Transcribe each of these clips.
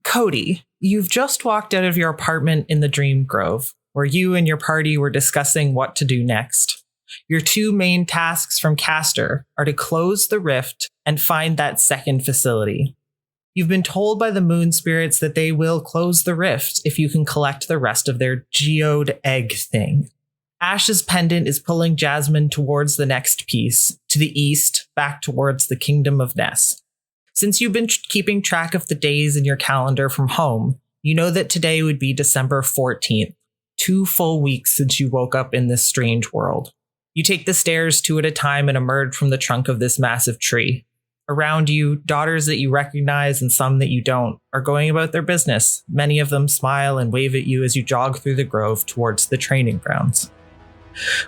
Cody, you've just walked out of your apartment in the Dream Grove, where you and your party were discussing what to do next. Your two main tasks from Castor are to close the rift and find that second facility. You've been told by the moon spirits that they will close the rift if you can collect the rest of their geode egg thing. Ash's pendant is pulling Jasmin towards the next piece, to the east, back towards the Kingdom of Ness. Since you've been keeping track of the days in your calendar from home, you know that today would be December 14th, 2 full weeks since you woke up in this strange world. You take the stairs 2 at a time and emerge from the trunk of this massive tree. Around you, daughters that you recognize and some that you don't are going about their business. Many of them smile and wave at you as you jog through the grove towards the training grounds.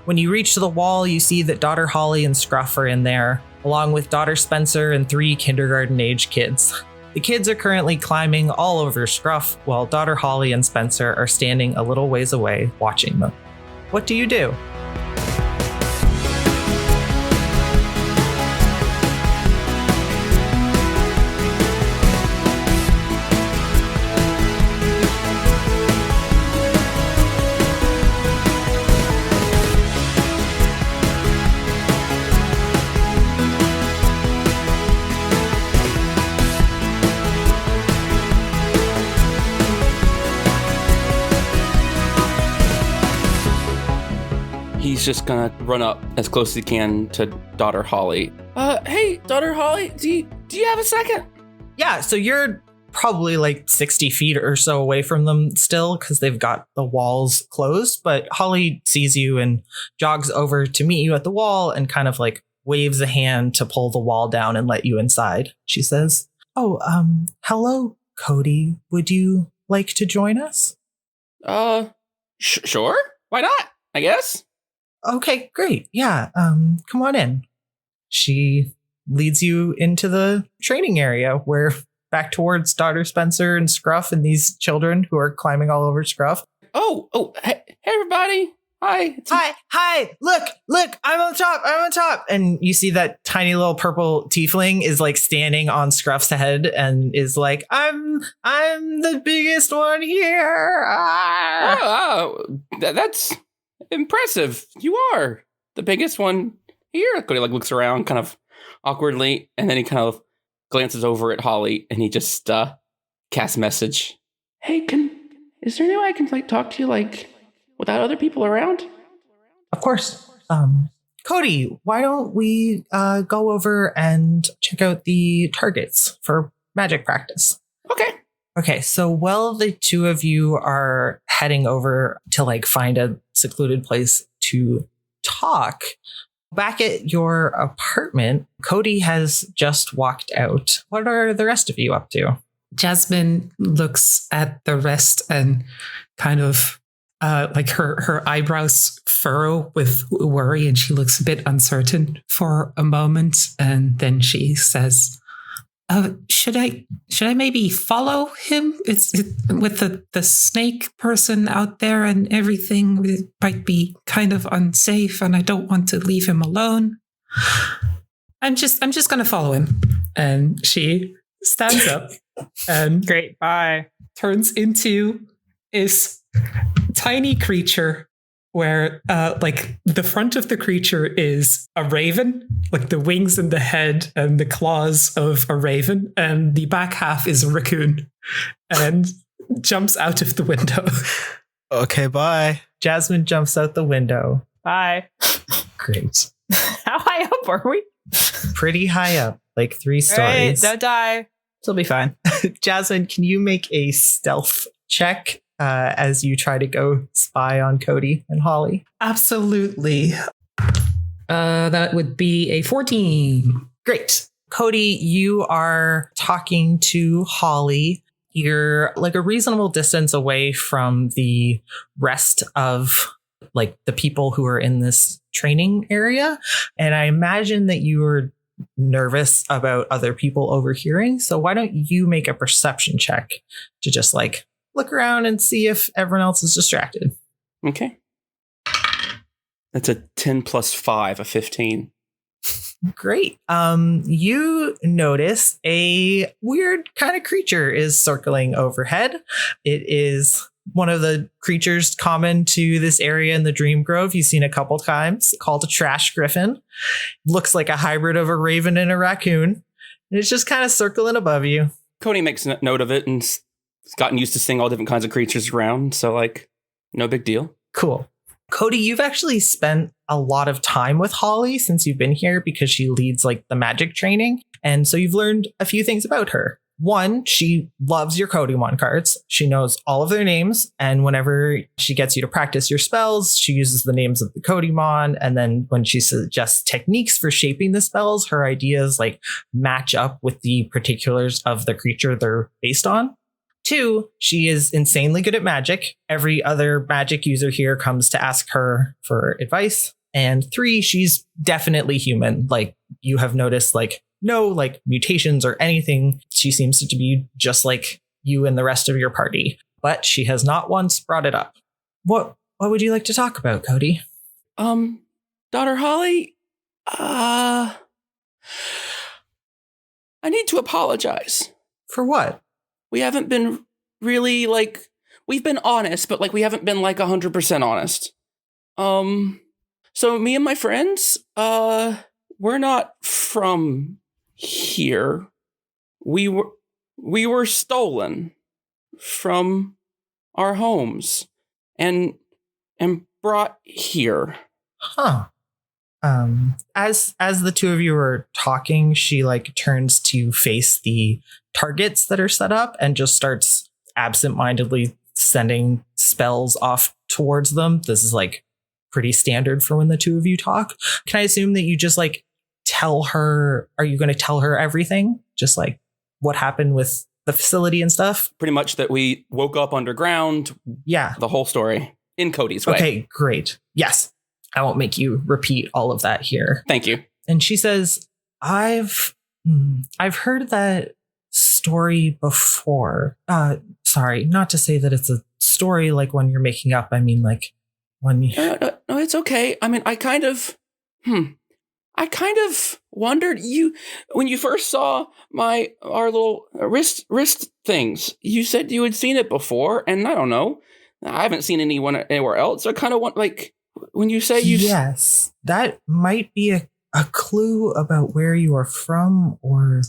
When you reach the wall, you see that daughter Holly and Scruff are in there, along with daughter Spencer and 3 kindergarten-age kids. The kids are currently climbing all over Scruff, while daughter Holly and Spencer are standing a little ways away, watching them. What do you do? He's just gonna run up as close as he can to daughter Holly. Hey, daughter Holly, do you have a second? Yeah, so you're probably like 60 feet or so away from them still because they've got the walls closed. But Holly sees you and jogs over to meet you at the wall and kind of like waves a hand to pull the wall down and let you inside. She says, hello, Cody. Would you like to join us? Sure. Why not? I guess. Okay, great. Yeah, come on in. She leads you into the training area where back towards daughter Spencer and Scruff and these children who are climbing all over Scruff. Hey, everybody. Hi. Hi. Look, I'm on top. And you see that tiny little purple tiefling is like standing on Scruff's head and is like, I'm the biggest one here. That's impressive. You are the biggest one here. Cody like looks around kind of awkwardly, and then he kind of glances over at Holly, and he just casts a message. Hey, is there any way I can like talk to you like without other people around? Of course. Cody, why don't we go over and check out the targets for magic practice? Okay, so while the two of you are heading over to like find a secluded place to talk, back at your apartment, Cody has just walked out. What are the rest of you up to? Jasmin looks at the rest and kind of like her eyebrows furrow with worry, and she looks a bit uncertain for a moment, and then she says, should I maybe follow him? It's with the snake person out there and everything. It might be kind of unsafe, and I don't want to leave him alone. I'm just going to follow him. And she stands up and great, bye. Turns into this tiny creature where like the front of the creature is a raven, like the wings and the head and the claws of a raven, and the back half is a raccoon, and jumps out of the window. Okay, bye. Jasmin jumps out the window. Bye. Great. How high up are we? Pretty high up, like 3 stories. Right, don't die. It'll be fine. Jasmin, can you make a stealth check as you try to go spy on Cody and Holly? Absolutely. That would be a 14. Great. Cody, you are talking to Holly. You're like a reasonable distance away from the rest of like the people who are in this training area. And I imagine that you were nervous about other people overhearing. So why don't you make a perception check to just like look around and see if everyone else is distracted. Okay. That's a 10 plus 5, a 15. Great. You notice a weird kind of creature is circling overhead. It is one of the creatures common to this area in the Dream Grove. You've seen a couple times, called a trash griffin. Looks like a hybrid of a raven and a raccoon. And it's just kind of circling above you. Cody makes note of it and has gotten used to seeing all different kinds of creatures around. So, like, no big deal. Cool. Cody, you've actually spent a lot of time with Holly since you've been here because she leads like the magic training. And so you've learned a few things about her. One, she loves your Codymon cards. She knows all of their names. And whenever she gets you to practice your spells, she uses the names of the Codymon. And then when she suggests techniques for shaping the spells, her ideas like match up with the particulars of the creature they're based on. Two, she is insanely good at magic. Every other magic user here comes to ask her for advice. And three, she's definitely human. Like you have noticed, like no like mutations or anything. She seems to be just like you and the rest of your party. But she has not once brought it up. What would you like to talk about, Cody? Daughter Holly, I need to apologize. For what? We haven't been really, like, we've been honest, but, like, we haven't been, like, 100% honest. So me and my friends, we're not from here. We were stolen from our homes and brought here. Huh. As the two of you are talking, she like turns to face the targets that are set up and just starts absentmindedly sending spells off towards them. This is like pretty standard for when the two of you talk. Can I assume that you just like tell her, are you going to tell her everything? Just like what happened with the facility and stuff? Pretty much that we woke up underground. Yeah. The whole story in Cody's way. Okay, great. Yes. I won't make you repeat all of that here. Thank you. And she says, I've heard that story before. Sorry, not to say that it's a story like when you're making up. I mean, like when you... No, it's okay. I mean, I kind of wondered when you first saw our little wrist things. You said you had seen it before, and I don't know. I haven't seen anyone anywhere else. I kind of want like. When you say you... Yes, that might be a clue about where you are from or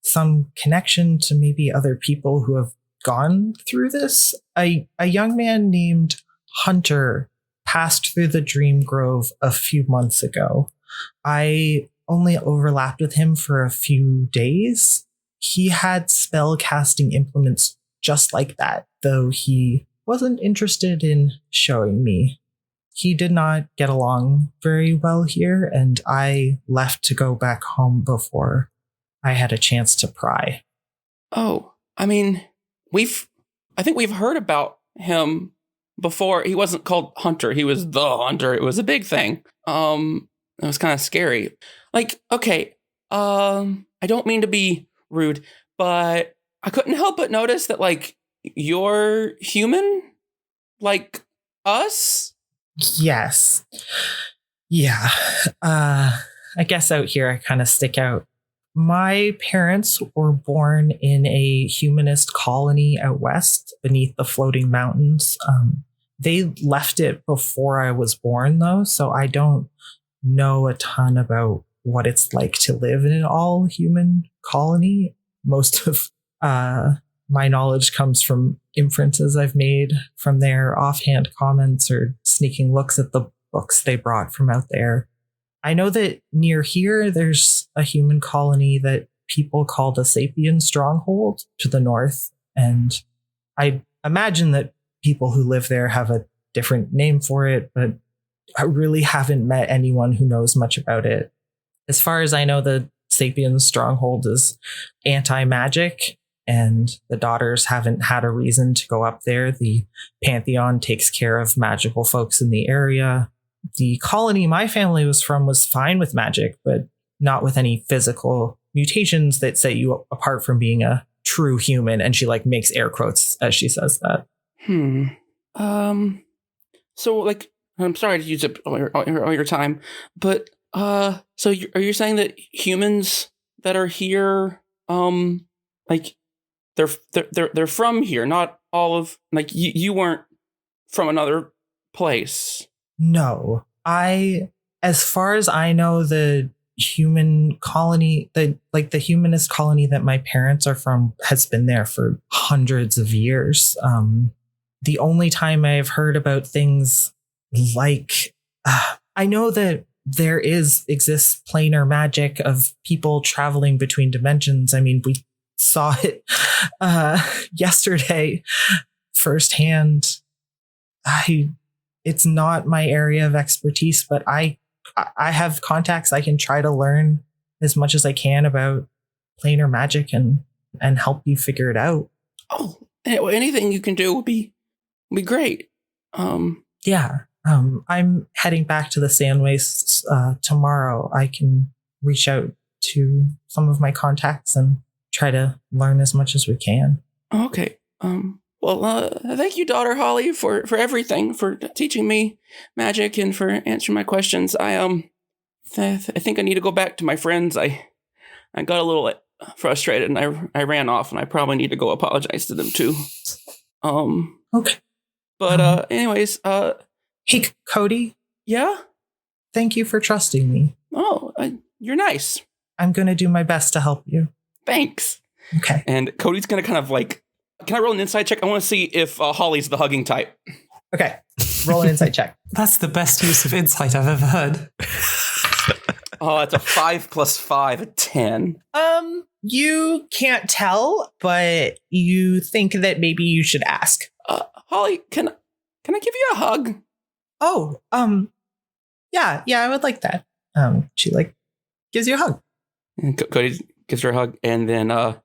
some connection to maybe other people who have gone through this. A young man named Hunter passed through the Dream Grove a few months ago. I only overlapped with him for a few days. He had spell casting implements just like that, though he wasn't interested in showing me. He did not get along very well here, and I left to go back home before I had a chance to pry. Oh, I mean, I think we've heard about him before. He wasn't called Hunter. He was the Hunter. It was a big thing. It was kind of scary. Like, okay, I don't mean to be rude, but I couldn't help but notice that, like, you're human? Like us? Yes. Yeah. I guess out here I kind of stick out. My parents were born in a humanist colony out west beneath the floating mountains. They left it before I was born, though, so I don't know a ton about what it's like to live in an all-human colony. Most of my knowledge comes from inferences I've made from their offhand comments or sneaking looks at the books they brought from out there. I know that near here, there's a human colony that people call the Sapien Stronghold to the north. And I imagine that people who live there have a different name for it, but I really haven't met anyone who knows much about it. As far as I know, the Sapien Stronghold is anti-magic, and the daughters haven't had a reason to go up there. The Pantheon takes care of magical folks in the area. The colony my family was from was fine with magic, but not with any physical mutations that set you apart from being a true human. And she like makes air quotes as she says that. So like, I'm sorry to use up all your time, but So are you saying that humans that are here, like they're from here, not all of like you weren't from another place? No, as far as I know, the human colony, the humanist colony that my parents are from has been there for hundreds of years. The only time I've heard about things like, I know that there exists planar magic of people traveling between dimensions. I mean, we saw it yesterday firsthand. It's not my area of expertise, but I have contacts. I can try to learn as much as I can about planar magic and help you figure it out. Oh, anything you can do would be great. Yeah. I'm heading back to the sand wastes tomorrow. I can reach out to some of my contacts and try to learn as much as we can. Okay. Well, thank you, daughter Holly, for everything, for teaching me magic and for answering my questions. I think I need to go back to my friends. I got a little frustrated and I ran off, and I probably need to go apologize to them too. Okay. But anyways, hey, Cody. Yeah? Thank you for trusting me. Oh, you're nice. I'm going to do my best to help you. Thanks. Okay. And Cody's going to kind of like, can I roll an insight check? I want to see if Holly's the hugging type. Okay. Roll an insight check. That's the best use of insight I've ever heard. Oh, it's a 5 + 5, a 10. You can't tell, but you think that maybe you should ask. Holly, can I give you a hug? Oh, yeah, I would like that. She gives you a hug. And Cody gives her a hug and then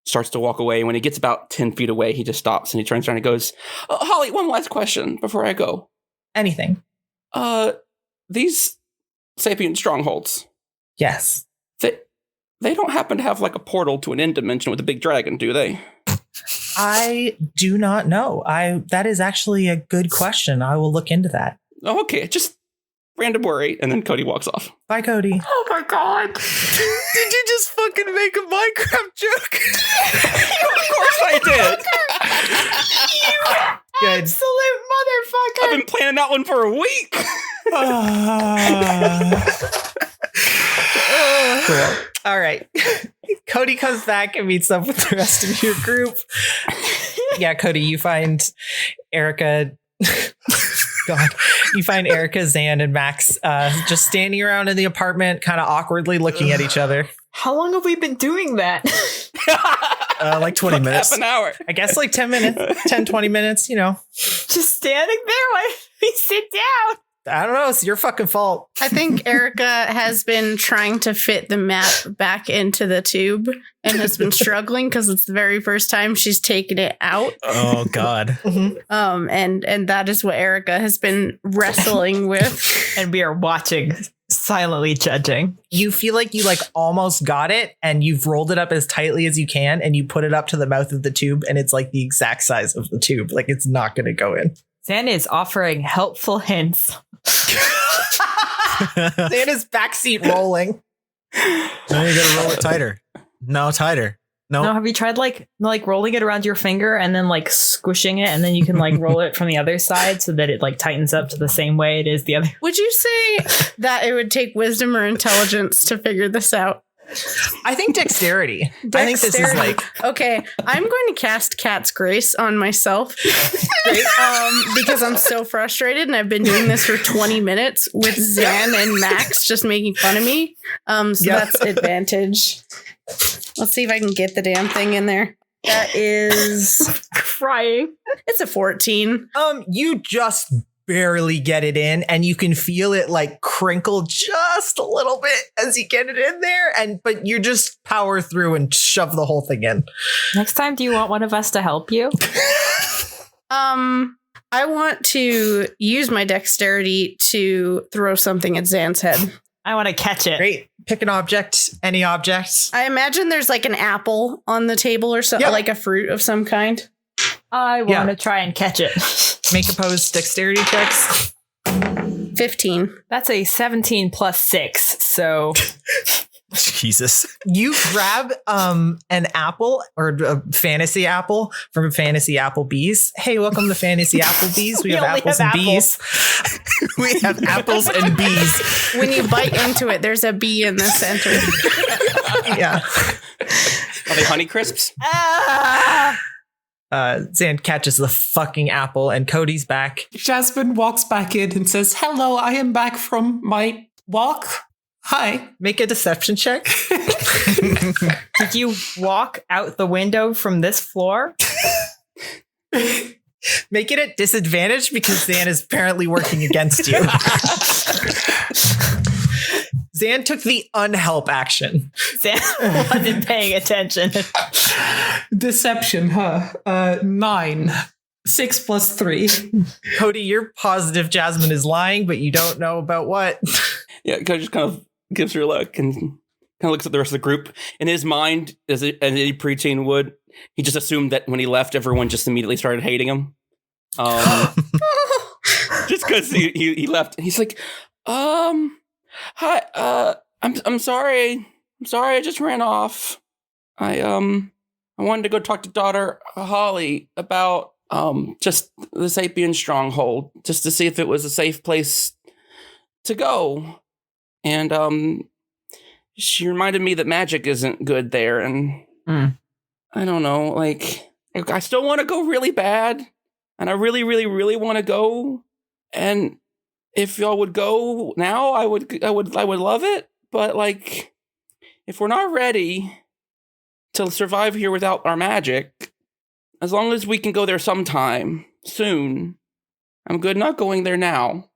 starts to walk away. When he gets about 10 feet away, he just stops and he turns around and goes, Holly, one last question before I go. Anything. These sapient strongholds. Yes. They don't happen to have like a portal to an end dimension with a big dragon, do they? I do not know. That is actually a good question. I will look into that. Okay, just random worry. And then Cody walks off. Bye, Cody. Oh my God. Did you just fucking make a Minecraft joke? Of course I did. Good. Absolute motherfucker. I've been planning that one for a week. Cool. All right. Cody comes back and meets up with the rest of your group. Yeah, Cody, you find Erica. God, you find Erica, Zan, and Max just standing around in the apartment, kind of awkwardly looking at each other. How long have we been doing that? Like 20 minutes. Half an hour. I guess like 10 minutes, 10, 20 minutes, Just standing there while we sit down. I don't know. It's your fucking fault. I think Erica has been trying to fit the map back into the tube and has been struggling because it's the very first time she's taken it out. Oh, God. And that is what Erica has been wrestling with. And we are watching, silently judging. You feel like you almost got it and you've rolled it up as tightly as you can and you put it up to the mouth of the tube and it's like the exact size of the tube. Like it's not going to go in. Santa is offering helpful hints. Santa's backseat rolling. No, you gotta roll it tighter. No, tighter. No, No. have you tried like rolling it around your finger and then squishing it and then you can roll it from the other side so that it tightens up to the same way it is the other? Would you say that it would take wisdom or intelligence to figure this out? I think dexterity. I think this is Okay, I'm going to cast Cat's Grace on myself because I'm so frustrated and I've been doing this for 20 minutes with Zan and Max just making fun of me. That's advantage. Let's see if I can get the damn thing in there. That is Crying. it's a 14. you just barely get it in and you can feel it crinkle just a little bit as you get it in there but you just power through and shove the whole thing in. Next time, do you want one of us to help you? I want to use my dexterity to throw something at Zan's head. I want to catch it. Great. Pick an object, any object. I imagine there's an apple on the table or something, like a fruit of some kind. I want to try and catch it. Make opposed dexterity checks. 15. 15. That's a 17 plus 6. So Jesus. You grab an apple or a fantasy apple from Fantasy Applebee's. Hey, welcome to Fantasy Applebee's. We have only apples have and bees. We have apples and bees. When you bite into it, there's a bee in the center. Yeah. Are they Honey Crisps? Zan catches the fucking apple and Cody's back. Jasmin walks back in and says, "Hello, I am back from my walk. Hi." Make a deception check. did you walk out the window from this floor? Make it at disadvantage because Zan is apparently working against you. Zan took the unhelp action. Sam wasn't paying attention. Deception, huh? 9. 6 plus 3. Cody, you're positive Jasmin is lying, but you don't know about what. Yeah, Cody just kind of gives her a look and kind of looks at the rest of the group. In his mind, as any preteen would, he just assumed that when he left, everyone just immediately started hating him. Just because he left. He's like, hi, I'm sorry. I'm sorry, I just ran off. I wanted to go talk to daughter Holly about just the Sapien stronghold, just to see if it was a safe place to go. And she reminded me that magic isn't good there, and I don't know, like I still want to go really bad, and I really, really, really want to go. And if y'all would go now, I would love it. But like, if we're not ready to survive here without our magic, as long as we can go there sometime soon, I'm good not going there now.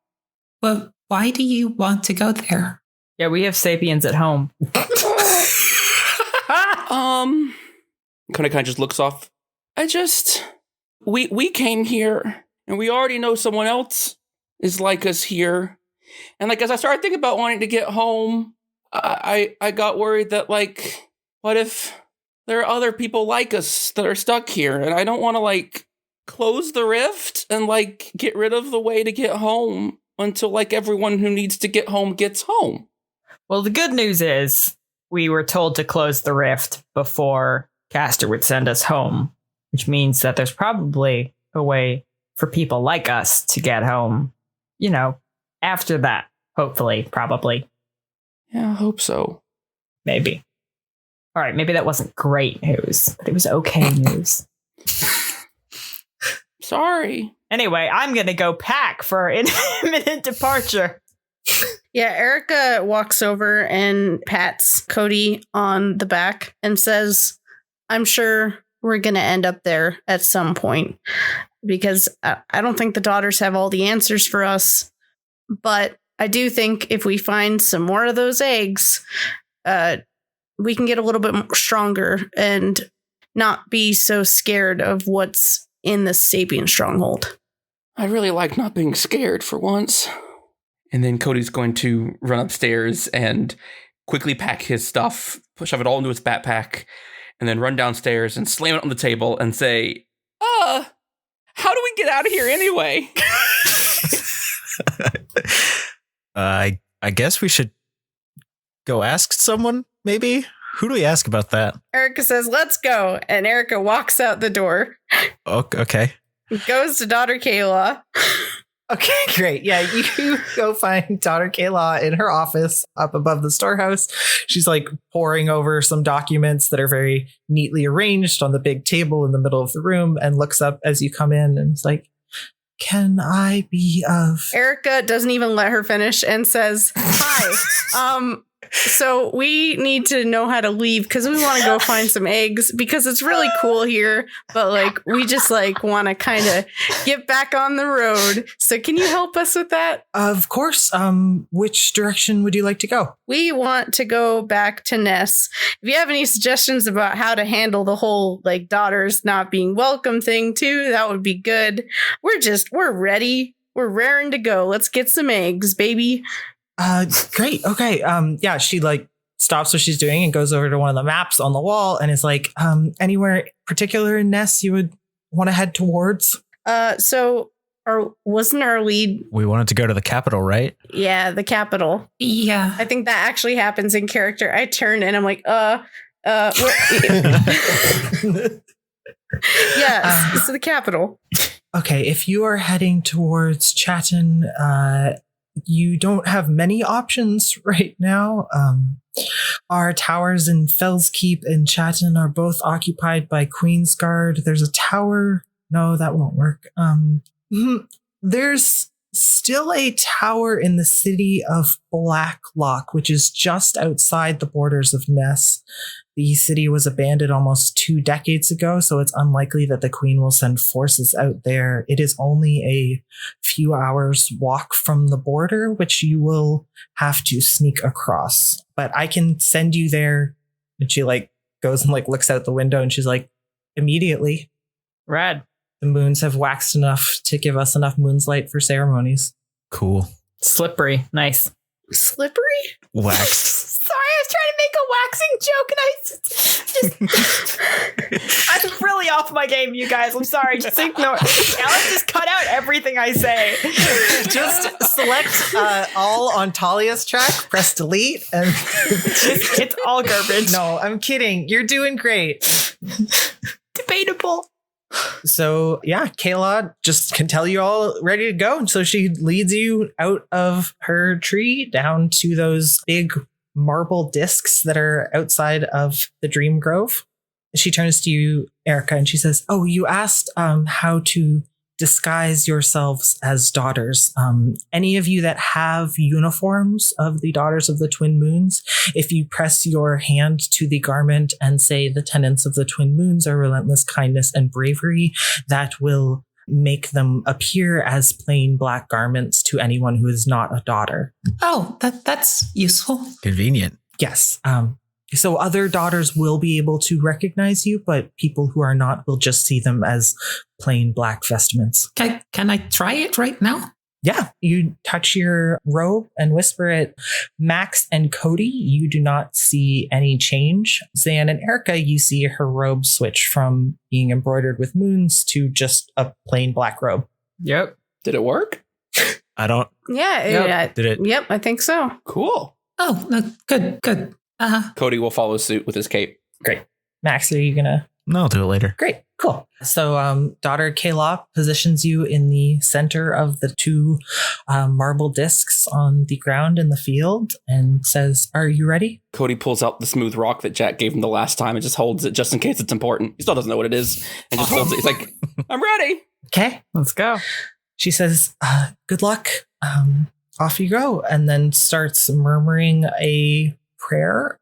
Well, why do you want to go there? Yeah, we have Sapiens at home. Kind of just looks off. We came here, and we already know someone else is like us here. And like, as I started thinking about wanting to get home, I got worried that like, what if there are other people like us that are stuck here, and I don't want to like close the rift and like get rid of the way to get home until like everyone who needs to get home gets home. Well, the good news is we were told to close the rift before Castor would send us home, which means that there's probably a way for people like us to get home, you know, after that, hopefully, probably. Yeah, I hope so. Maybe. All right, maybe that wasn't great news, but it was okay news. Sorry. Anyway, I'm going to go pack for imminent departure. Yeah, Erica walks over and pats Cody on the back and says, I'm sure we're going to end up there at some point, because I don't think the daughters have all the answers for us. But I do think if we find some more of those eggs, we can get a little bit more stronger and not be so scared of what's in the Sapien stronghold. I really like not being scared for once. And then Cody's going to run upstairs and quickly pack his stuff, shove it all into his backpack, and then run downstairs and slam it on the table and say, how do we get out of here anyway? I guess we should go ask someone, maybe? Who do we ask about that? Erica says, let's go. And Erica walks out the door. Okay. Goes to daughter Kayla. Okay, great. Yeah, you go find daughter Kayla in her office up above the storehouse. She's like poring over some documents that are very neatly arranged on the big table in the middle of the room, and looks up as you come in and is like, can I be of... Erica doesn't even let her finish and says, hi. So we need to know how to leave because we want to go find some eggs because it's really cool here. But like, we just like want to kind of get back on the road. So can you help us with that? Of course. Which direction would you like to go? We want to go back to Ness. If you have any suggestions about how to handle the whole like daughters not being welcome thing too, that would be good. We're ready. We're raring to go. Let's get some eggs, baby. Great. Okay. Yeah, she like stops what she's doing and goes over to one of the maps on the wall and is like, anywhere particular in Ness you would want to head towards? So Or wasn't our lead? We wanted to go to the capital, right? Yeah, the capital. Yeah. I think that actually happens in character. I turn and I'm like, yeah, it's the capital. Okay, if you are heading towards Chatton, you don't have many options right now. Our towers in Fell's Keep and Chatton are both occupied by Queensguard. There's a tower. No, that won't work. There's still a tower in the city of Blacklock, which is just outside the borders of Ness. The city was abandoned almost 2 decades ago, so it's unlikely that the Queen will send forces out there. It is only a few hours walk from the border, which you will have to sneak across. But I can send you there. And she goes and looks out the window and she's like, immediately. Rad. The moons have waxed enough to give us enough moon's light for ceremonies. Cool. Slippery. Nice. Slippery? Wax. Sorry, I was trying to make a waxing joke and I'm really off my game, you guys. I'm sorry. Just ignore. Alex just cut out everything I say. Just select all on Talia's track, press delete, and It's all garbage. no, I'm kidding. You're doing great. Debatable. So yeah, Kayla just can tell you all ready to go. And so she leads you out of her tree down to those big marble discs that are outside of the Dream Grove. She turns to you, Erica, and she says, "Oh, you asked how to disguise yourselves as daughters. Any of you that have uniforms of the Daughters of the Twin Moons, if you press your hand to the garment and say the tenets of the Twin Moons are relentless kindness and bravery, that will make them appear as plain black garments to anyone who is not a daughter." Oh, that's useful. Convenient. Yes. So other daughters will be able to recognize you, but people who are not will just see them as plain black vestments. Can I try it right now? Yeah, you touch your robe and whisper it. Max and Cody, you do not see any change. Zan and Erica, you see her robe switch from being embroidered with moons to just a plain black robe. Yep. Did it work? I don't. Yeah. Yep. Did it? Yep, I think so. Cool. Oh, no, good. Cody will follow suit with his cape. Great. Max, are you going to? No, I'll do it later. Great. Cool. So daughter Kayla positions you in the center of the 2 marble discs on the ground in the field and says, "Are you ready?" Cody pulls out the smooth rock that Jack gave him the last time and just holds it just in case it's important. He still doesn't know what it is and just holds it. He's like, "I'm ready." Okay. Let's go. She says, "Good luck. Off you go." And then starts murmuring a prayer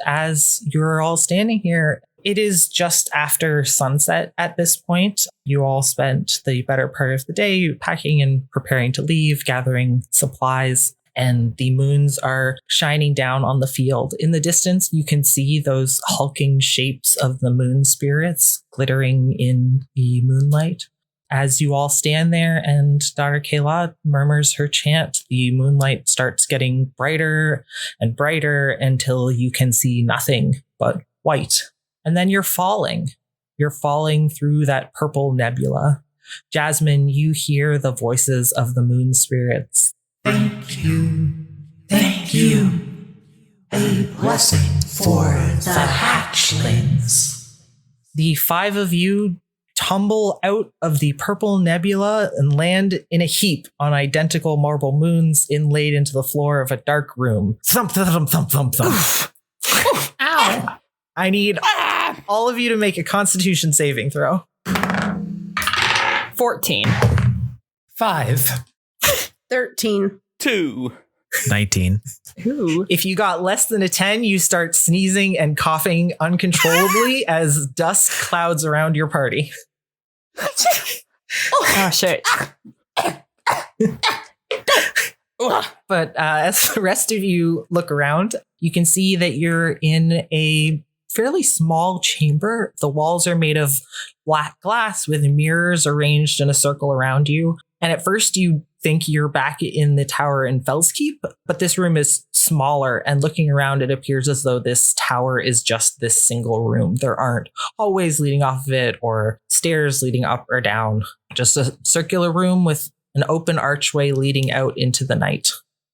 as you're all standing here. It is just after sunset at this point. You all spent the better part of the day packing and preparing to leave, gathering supplies, and the moons are shining down on the field. In the distance, you can see those hulking shapes of the moon spirits glittering in the moonlight. As you all stand there and Daughter Kayla murmurs her chant, the moonlight starts getting brighter and brighter until you can see nothing but white. And then you're falling. You're falling through that purple nebula. Jasmin, you hear the voices of the moon spirits. Thank you. A blessing for the hatchlings. The 5 of you tumble out of the purple nebula and land in a heap on identical marble moons inlaid into the floor of a dark room. Thump, thump, thump, thump, thump. Ow. I need all of you to make a Constitution saving throw. 14. 5. 13. 2. 19. Ooh. If you got less than a 10, you start sneezing and coughing uncontrollably as dust clouds around your party. Oh, shit. But as the rest of you look around, you can see that you're in a fairly small chamber. The walls are made of black glass with mirrors arranged in a circle around you. And at first you think you're back in the tower in Fell's Keep, but this room is smaller, and looking around, it appears as though this tower is just this single room. There aren't hallways leading off of it or stairs leading up or down. Just a circular room with an open archway leading out into the night.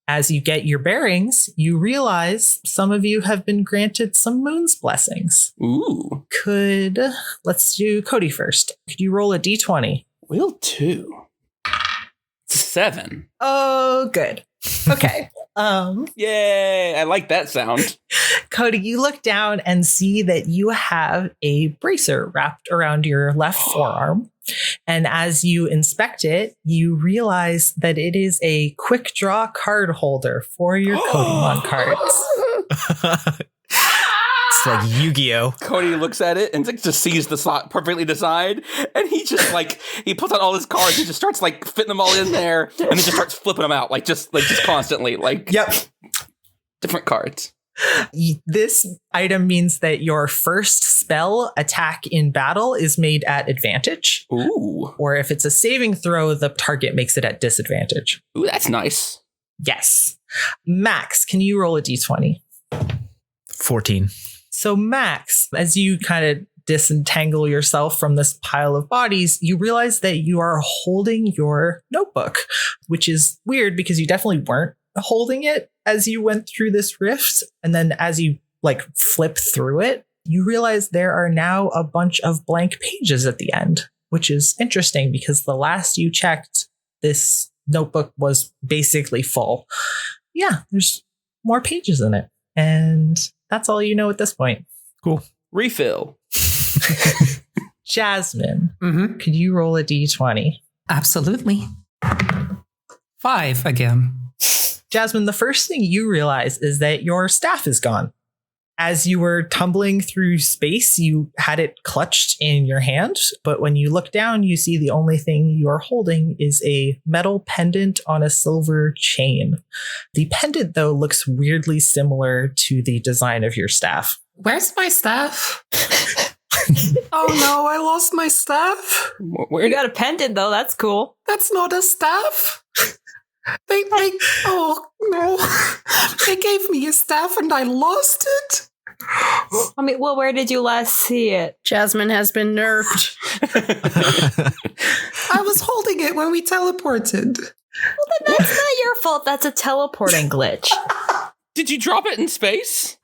As you get your bearings, you realize some of you have been granted some moon's blessings. Ooh. Let's do Cody first. Could you roll a d20? Will 2. 7. Oh, good. Okay. Yay! I like that sound. Cody, you look down and see that you have a bracer wrapped around your left forearm. And as you inspect it, you realize that it is a quick draw card holder for your Codymon cards. It's like Yu-Gi-Oh! Cody looks at it and just sees the slot perfectly designed, and he just he pulls out all his cards and just starts fitting them all in there, and then just starts flipping them out just constantly Yep. Different cards. This item means that your first spell attack in battle is made at advantage. Ooh. Or if it's a saving throw, the target makes it at disadvantage. Ooh, that's nice. Yes. Max, can you roll a d20? 14. So Max, as you kind of disentangle yourself from this pile of bodies, you realize that you are holding your notebook, which is weird because you definitely weren't holding it as you went through this rift. And then as you flip through it, you realize there are now a bunch of blank pages at the end, which is interesting because the last you checked, this notebook was basically full. Yeah, there's more pages in it. And that's all you know at this point. Cool. Refill. Jasmin, Mm-hmm. could you roll a d20? Absolutely. 5 again. Jasmin, the first thing you realize is that your staff is gone. As you were tumbling through space, you had it clutched in your hand, but when you look down, you see the only thing you are holding is a metal pendant on a silver chain. The pendant, though, looks weirdly similar to the design of your staff. Where's my staff? Oh no, I lost my staff. Where You got a pendant, though. That's cool. That's not a staff. They oh no. They gave me a staff and I lost it. I mean, well, where did you last see it? Jasmin has been nerfed. I was holding it when we teleported. Well, then that's not your fault. That's a teleporting glitch. Did you drop it in space?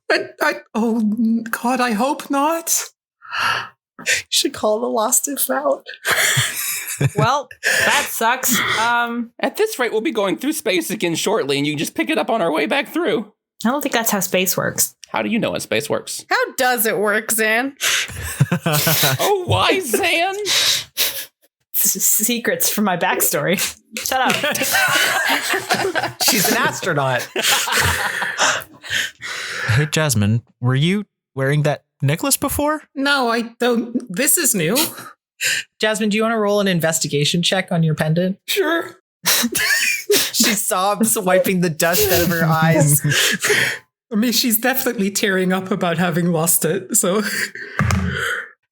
Oh God, I hope not. You should call the Lost If out. Well, that sucks. At this rate, we'll be going through space again shortly, and you can just pick it up on our way back through. I don't think that's how space works. How do you know how space works? How does it work, Zan? Oh, why, Zan? Secrets from my backstory. Shut up. She's an astronaut. Hey, Jasmin, were you wearing that necklace before? No, I don't. This is new. Jasmin, do you want to roll an investigation check on your pendant? Sure. She sobs, wiping the dust out of her eyes. I mean, she's definitely tearing up about having lost it. So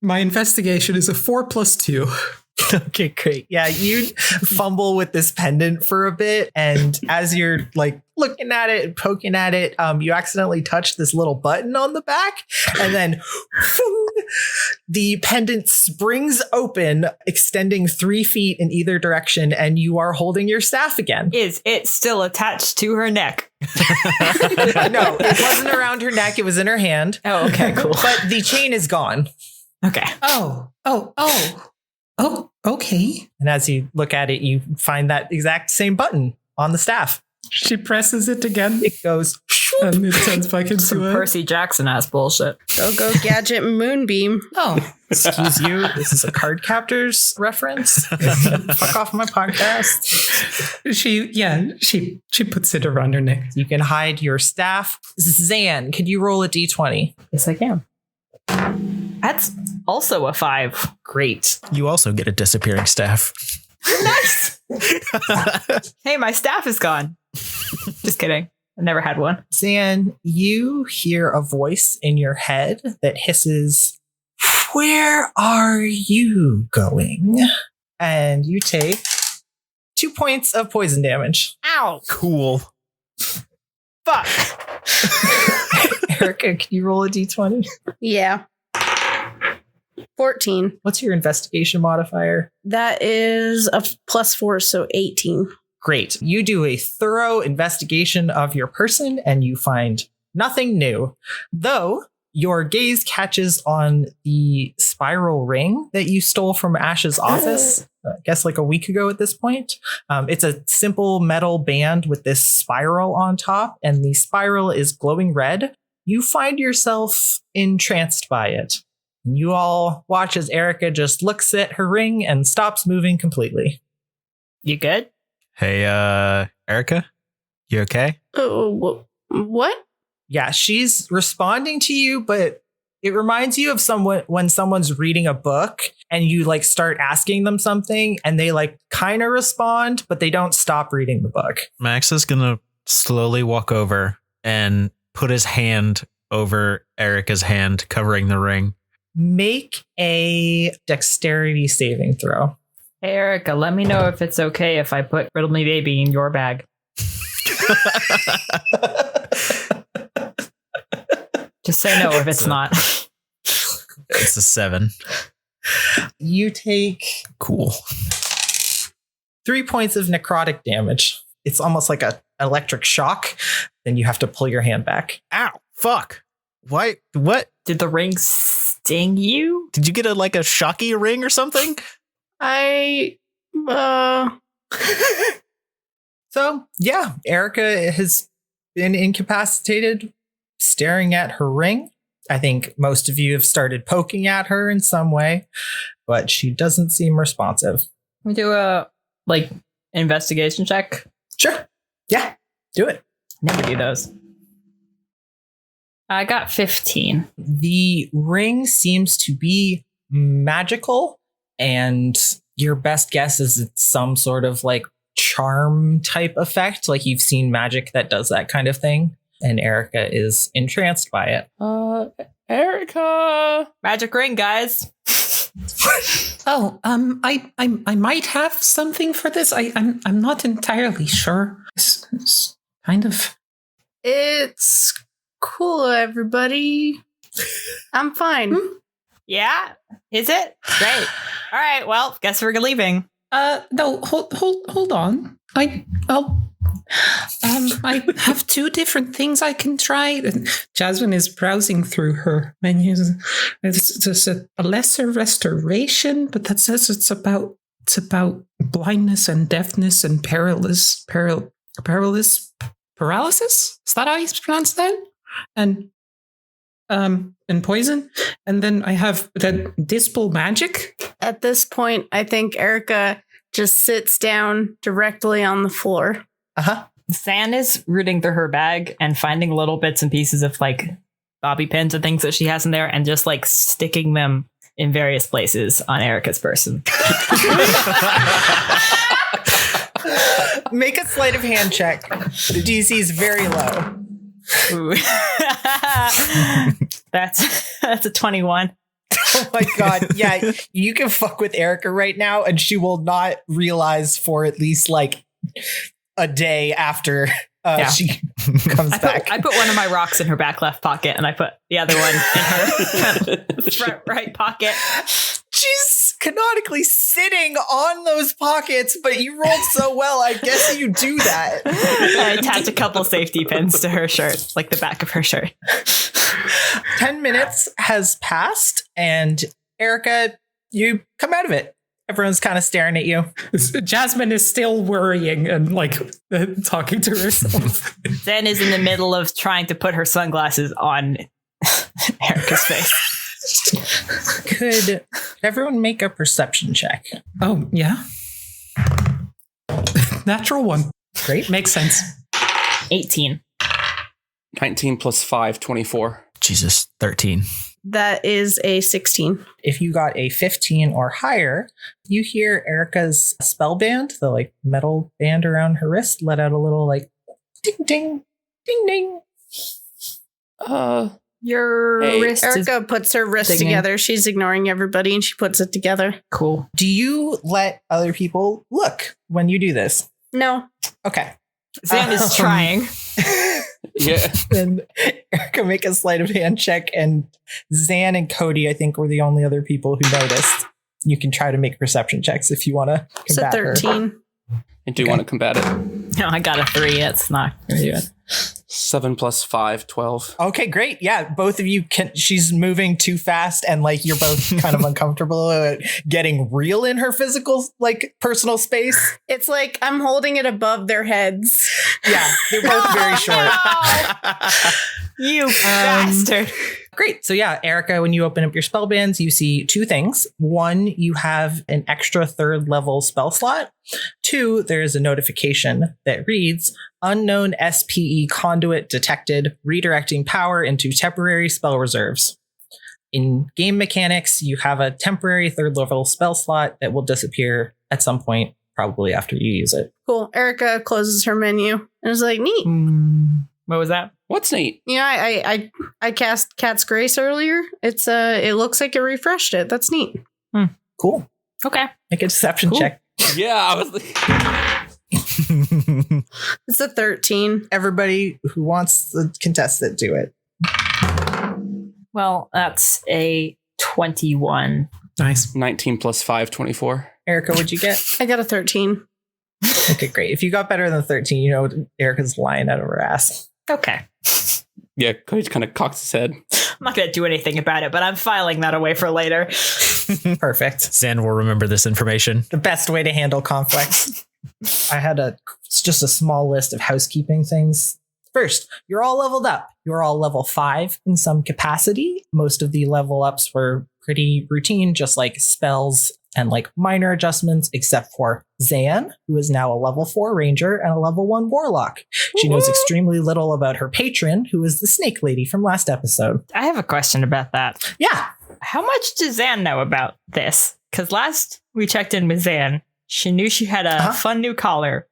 my investigation is a 4 + 2. Okay, great. Yeah, you fumble with this pendant for a bit, and as you're looking at it and poking at it, you accidentally touch this little button on the back, and then the pendant springs open, extending 3 feet in either direction, and you are holding your staff again. Is it still attached to her neck? No, it wasn't around her neck, it was in her hand. Oh, okay, cool. But the chain is gone. Okay. Oh, okay. And as you look at it, you find that exact same button on the staff. She presses it again. It goes, And it turns back Some into it. Percy Jackson ass bullshit. Go gadget moonbeam. Oh, excuse you, this is a card captors reference. Fuck off my podcast. she puts it around her neck. You can hide your staff. Zan, could you roll a d20? Yes, I can. That's also a 5. Great. You also get a disappearing staff. Nice. Hey, my staff is gone. Just kidding. I never had one. Zan, you hear a voice in your head that hisses, "Where are you going?" And you take 2 points of poison damage. Ow. Cool. Fuck. Erica, can you roll a d20? Yeah. 14. What's your investigation modifier? That is a +4, so 18. Great. You do a thorough investigation of your person and you find nothing new, though your gaze catches on the spiral ring that you stole from Ash's office, I guess like a week ago at this point. It's a simple metal band with this spiral on top, and the spiral is glowing red. You find yourself entranced by it. You all watch as Erica just looks at her ring and stops moving completely. You good? Hey, Erica, you okay? Oh, what? Yeah, she's responding to you, but it reminds you of someone when someone's reading a book and you like start asking them something and they like kind of respond, but they don't stop reading the book. Max is gonna slowly walk over and put his hand over Erica's hand, covering the ring. Make a dexterity saving throw. Hey, Erica, let me know if it's okay if I put Riddle Me Baby in your bag. Just say no if it's not. It's a 7. You take Cool. 3 points of necrotic damage. It's almost like a electric shock. Then you have to pull your hand back. Ow! Fuck! Why? What? Did the ring sting you? Did you get a shocky ring or something? So, yeah, Erica has been incapacitated, staring at her ring. I think most of you have started poking at her in some way, but she doesn't seem responsive. We do a investigation check. Sure. Yeah, do it. Never do those. I got 15. The ring seems to be magical, and your best guess is it's some sort of like charm type effect. Like you've seen magic that does that kind of thing. And Erica is entranced by it. Erica! Magic ring, guys. Oh, I might have something for this. I'm not entirely sure. It's kind of. It's cool, everybody. I'm fine. Yeah? Is it? Great. All right, well, guess we're leaving. No, hold on. I have 2 different things I can try. Jasmin is browsing through her menus. There's a lesser restoration, but that says it's about blindness and deafness and paralysis. Is that how you pronounce that? And poison. And then I have that dispel magic. At this point, I think Erica just sits down directly on the floor. Uh-huh. San is rooting through her bag and finding little bits and pieces of like bobby pins and things that she has in there and just like sticking them in various places on Erica's person. Make a sleight of hand check. The DC is very low. Ooh. That's a 21. Oh my god. Yeah, you can fuck with Erica right now and she will not realize for at least like a day after she comes back. I put one of my rocks in her back left pocket and I put the other one in her front right pocket. She's canonically sitting on those pockets, but you rolled so well, I guess you do that. I attached a couple safety pins to her shirt, like the back of her shirt. 10 minutes has passed, and Erica, you come out of it. Everyone's kind of staring at you. Jasmin is still worrying and like talking to herself. Zen is in the middle of trying to put her sunglasses on Erica's face. Could everyone make a perception check? Oh, yeah. Natural 1. Great. Makes sense. 18. 19 plus 5, 24. Jesus, 13. That is a 16. If you got a 15 or higher, you hear Erica's spell band, the like metal band around her wrist, let out a little like ding ding ding ding. Your wrist Erica is puts her wrist dinging. together. She's ignoring everybody and she puts it together. cool. Do you let other people look when you do this? No. Okay. Zen is trying. Yeah. Then Erica make a sleight of hand check, and Zan and Cody, I think, were the only other people who noticed. You can try to make perception checks if you want to It's a combat her. 13. I do want to combat it. No, I got a 3. That's not gonna do it. 7 plus 5, 12. Okay, great. Yeah, both of you can. She's moving too fast, and like you're both kind of uncomfortable at getting real in her physical, like personal space. It's like I'm holding it above their heads. Yeah, they're both very short. You bastard. Great. So yeah, Erica, when you open up your spell bands, you see 2 things. 1, you have an extra 3rd level spell slot. 2, there is a notification that reads, unknown SPE conduit detected, redirecting power into temporary spell reserves. In game mechanics, you have a temporary 3rd level spell slot that will disappear at some point, probably after you use it. Cool. Erica closes her menu and is like, neat. What was that? What's neat? You know, I cast Cat's Grace earlier. It's it looks like it refreshed it. That's neat. Cool. Okay. Make a deception Cool. check. Yeah, I was like, It's a 13. Everybody who wants the contestant, do it. Well, that's a 21. Nice. 19 plus 5, 24. Erica, what'd you get? I got a 13. Okay, great. If you got better than 13, you know Erica's lying out of her ass. Okay. Yeah, Cody kind of cocks his head. I'm not going to do anything about it, but I'm filing that away for later. Perfect. Zan will remember this information. The best way to handle conflicts. I had just a small list of housekeeping things. First, you're all leveled up. You're all level 5 in some capacity. Most of the level ups were pretty routine, just like spells and like minor adjustments, except for Zan, who is now a level 4 ranger and a level 1 warlock. She knows extremely little about her patron, who is the snake lady from last episode. I have a question about that. Yeah. How much does Zan know about this? Because last we checked in with Zan, she knew she had a fun new collar,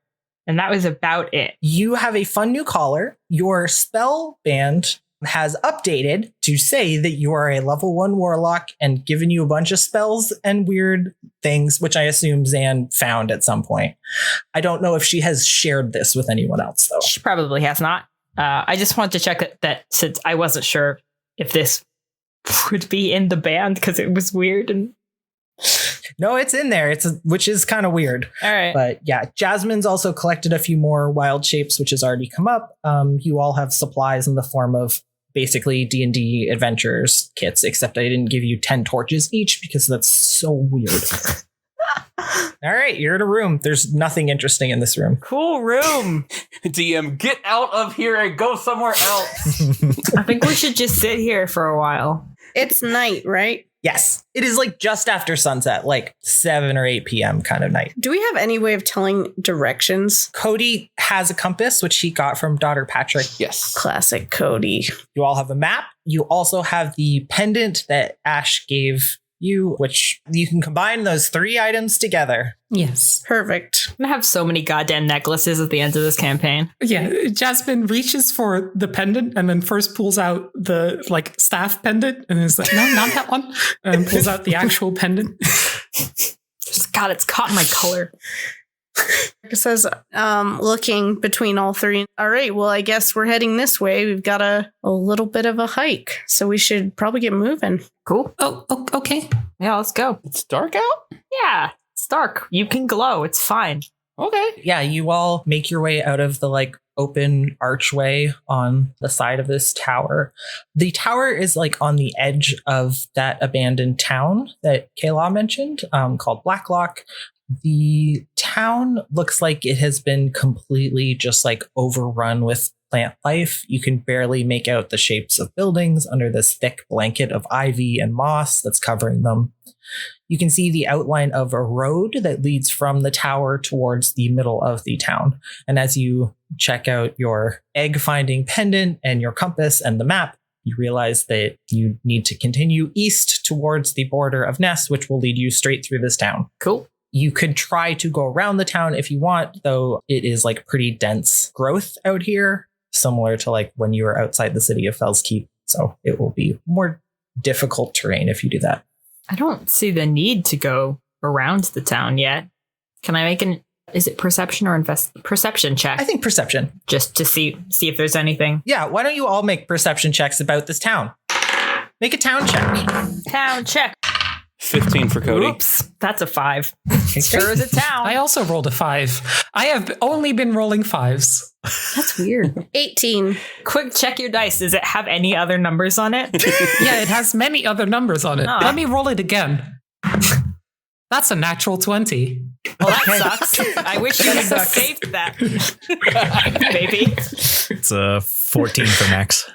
and that was about it. You have a fun new collar. Your spell band has updated to say that you are a level 1 warlock and given you a bunch of spells and weird things, which I assume Zan found at some point. I don't know if she has shared this with anyone else, though. She probably has not. I just wanted to check that since I wasn't sure if this would be in the band because it was weird. And No, it's in there. Which is kind of weird. all right. But yeah, Jasmine's also collected a few more wild shapes, which has already come up. You all have supplies in the form of basically D&D adventures kits, except I didn't give you 10 torches each because that's so weird. All right, you're in a room. There's nothing interesting in this room. Cool room. DM, get out of here and go somewhere else. I think we should just sit here for a while. It's night, right? Yes, it is like just after sunset, like 7 or 8 p.m. kind of night. Do we have any way of telling directions? Cody has a compass, which he got from Daughter Patrick. Yes. Classic Cody. You all have a map. You also have the pendant that Ash gave you, which you can combine those 3 items together. Yes. Perfect. I'm gonna have so many goddamn necklaces at the end of this campaign. Yeah, Jasmin reaches for the pendant and then first pulls out the like staff pendant and is like, no, not that one. And pulls out the actual pendant. God, it's caught in my color. It says, looking between all 3. All right, well, I guess we're heading this way. We've got a little bit of a hike, so we should probably get moving. Cool. Oh, okay. Yeah, let's go. It's dark out? Yeah, it's dark. You can glow. It's fine. Okay. Yeah, you all make your way out of the like open archway on the side of this tower. The tower is like on the edge of that abandoned town that Kayla mentioned, called Blacklock. The town looks like it has been completely just like overrun with plant life. You can barely make out the shapes of buildings under this thick blanket of ivy and moss that's covering them. You can see the outline of a road that leads from the tower towards the middle of the town. And as you check out your egg finding pendant and your compass and the map, you realize that you need to continue east towards the border of Ness, which will lead you straight through this town. Cool. You could try to go around the town if you want, though it is like pretty dense growth out here, similar to like when you were outside the city of Fell's Keep. So it will be more difficult terrain if you do that. I don't see the need to go around the town yet. Can I make an Is it perception or perception check? I think perception. Just to see if there's anything. Yeah, why don't you all make perception checks about this town? Make a town check. Town check. 15 for Cody. Oops, that's a 5. Sure is a town. I also rolled a 5. I have only been rolling 5s. That's weird. 18. Quick, check your dice. Does it have any other numbers on it? Yeah, it has many other numbers on it. Oh. Let me roll it again. That's a natural 20. Well, that sucks. I wish you had saved that. Baby. It's a 14 for Max.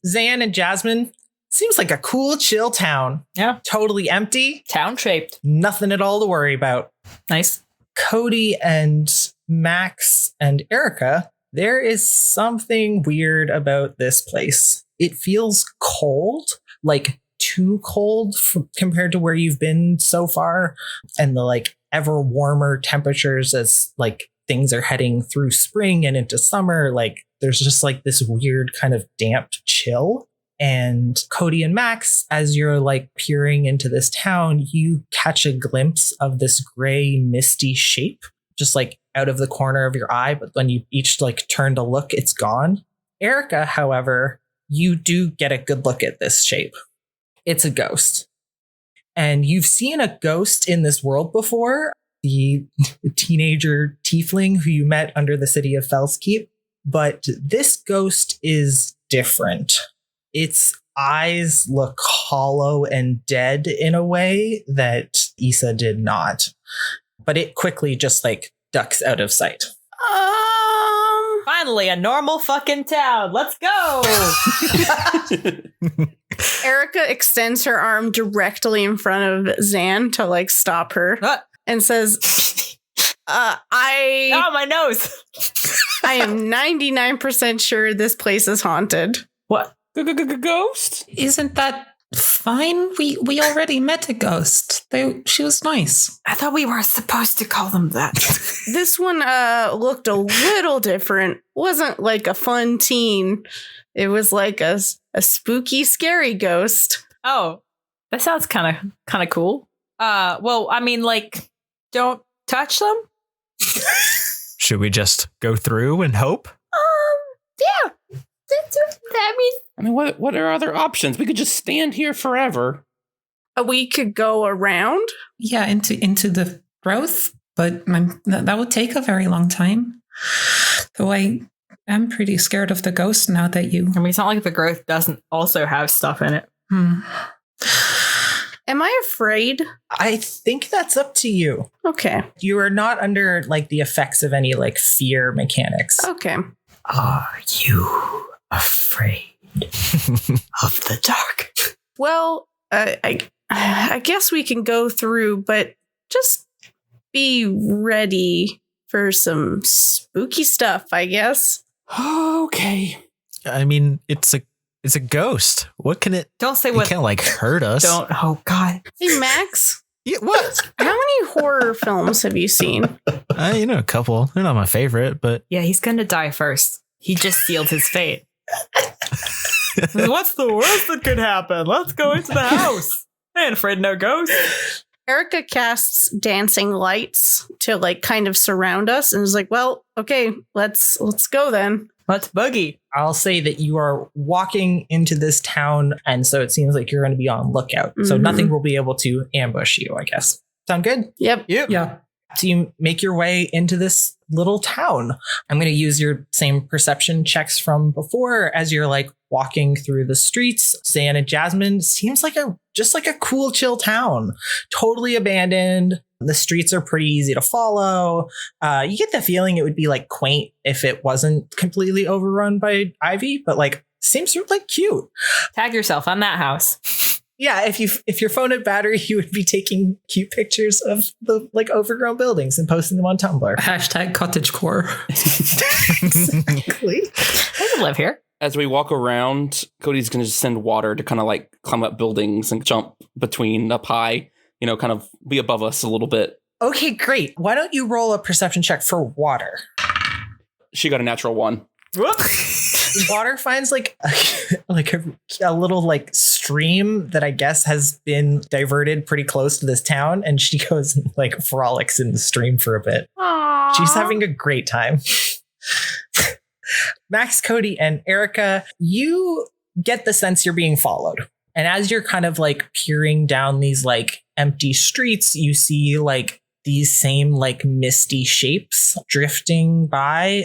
Zan and Jasmin, seems like a cool, chill town. Yeah. Totally empty. Town shaped. Nothing at all to worry about. Nice. Cody and Max and Erica, there is something weird about this place. It feels cold, like too cold compared to where you've been so far, and the like ever warmer temperatures as like things are heading through spring and into summer. Like there's just like this weird kind of damp chill. And Cody and Max, as you're like peering into this town, you catch a glimpse of this gray misty shape just like out of the corner of your eye, but when you each like turn to look, it's gone. Erica, however, you do get a good look at this shape. It's a ghost. And you've seen a ghost in this world before, the teenager tiefling who you met under the city of Fellskeep. But this ghost is different. Its eyes look hollow and dead in a way that Issa did not. But it quickly just like ducks out of sight. Finally, a normal fucking town. Let's go. Erica extends her arm directly in front of Zan to like stop her and says, Oh, my nose. I am 99% sure this place is haunted. What? Ghost? Isn't that fine? We already met a ghost. She was nice. I thought we were supposed to call them that. This one looked a little different. Wasn't like a fun teen. It was like a spooky, scary ghost. Oh, that sounds kind of cool. Well, I mean, like, don't touch them. Should we just go through and hope? Yeah. I mean, what are other options? We could just stand here forever. We could go around. Yeah, into the growth, but that would take a very long time. Though I am pretty scared of the ghost now that you... I mean, it's not like the growth doesn't also have stuff in it. Am I afraid? I think that's up to you. Okay. You are not under like the effects of any like fear mechanics. Okay. Are you afraid of the dark? Well, I guess we can go through, but just be ready for some spooky stuff, I guess. Okay. I mean, it's a ghost. What can it? Don't say It what. can't like hurt us. Don't. Oh God. Hey, Max, Yeah, what? how many horror films have you seen? A couple. They're not my favorite, but Yeah, he's gonna die first. He just sealed his fate. What's the worst that could happen? Let's go into the house. I ain't afraid of no ghosts. Erica casts dancing lights to like kind of surround us and is like, well, okay, let's go then. Let's boogie. I'll say that you are walking into this town, and so it seems like you're going to be on lookout. So Mhm. nothing will be able to ambush you, I guess. Sound good? Yep. Yeah. So you make your way into this little town. I'm going to use your same perception checks from before as you're like walking through the streets. Zan and Jasmin, seems like just like a cool, chill town. Totally abandoned. The streets are pretty easy to follow. You get the feeling it would be like quaint if it wasn't completely overrun by ivy, but like seems like cute. Tag yourself on that house. Yeah, if your phone had battery, you would be taking cute pictures of the like overgrown buildings and posting them on Tumblr. Hashtag cottagecore. Exactly. I can live here. As we walk around, Cody's going to just send water to kind of like climb up buildings and jump between up high, kind of be above us a little bit. Okay, great. Why don't you roll a perception check for water? She got a natural 1. Water finds like a little like stream that I guess has been diverted pretty close to this town, and she goes and like frolics in the stream for a bit. Aww. She's having a great time. Max, Cody, and Erica, you get the sense you're being followed. And as you're kind of like peering down these like empty streets, you see like these same like misty shapes drifting by.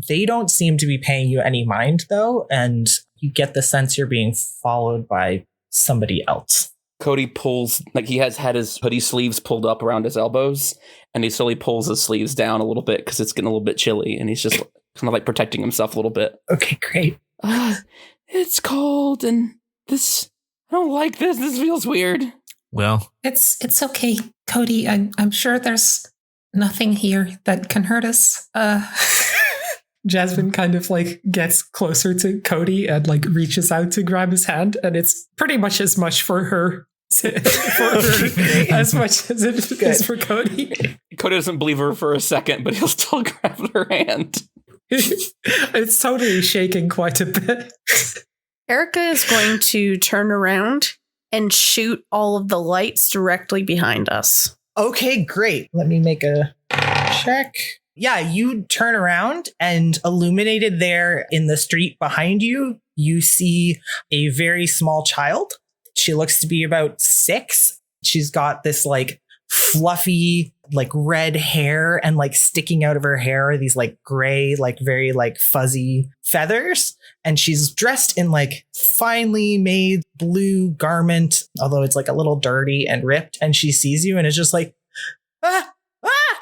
They don't seem to be paying you any mind though, and you get the sense you're being followed by somebody else. Cody pulls, like he has had his hoodie sleeves pulled up around his elbows, and he slowly pulls his sleeves down a little bit because it's getting a little bit chilly, and he's just kind of like protecting himself a little bit. Okay, great. It's cold, and I don't like this. This feels weird. Well, It's okay, Cody. I'm sure there's nothing here that can hurt us. Jasmin kind of like gets closer to Cody and like reaches out to grab his hand, and it's pretty much as much for her, as much as it is for Cody. Cody doesn't believe her for a second, but he'll still grab her hand. It's totally shaking quite a bit. Erica is going to turn around and shoot all of the lights directly behind us. Okay, great. Let me make a check. Yeah, you turn around, and illuminated there in the street behind you, you see a very small child. She looks to be about 6. She's got this like fluffy, like red hair, and like sticking out of her hair are these like gray, like very like fuzzy feathers. And she's dressed in like finely made blue garment, although it's like a little dirty and ripped. And she sees you and is just like, ah, ah.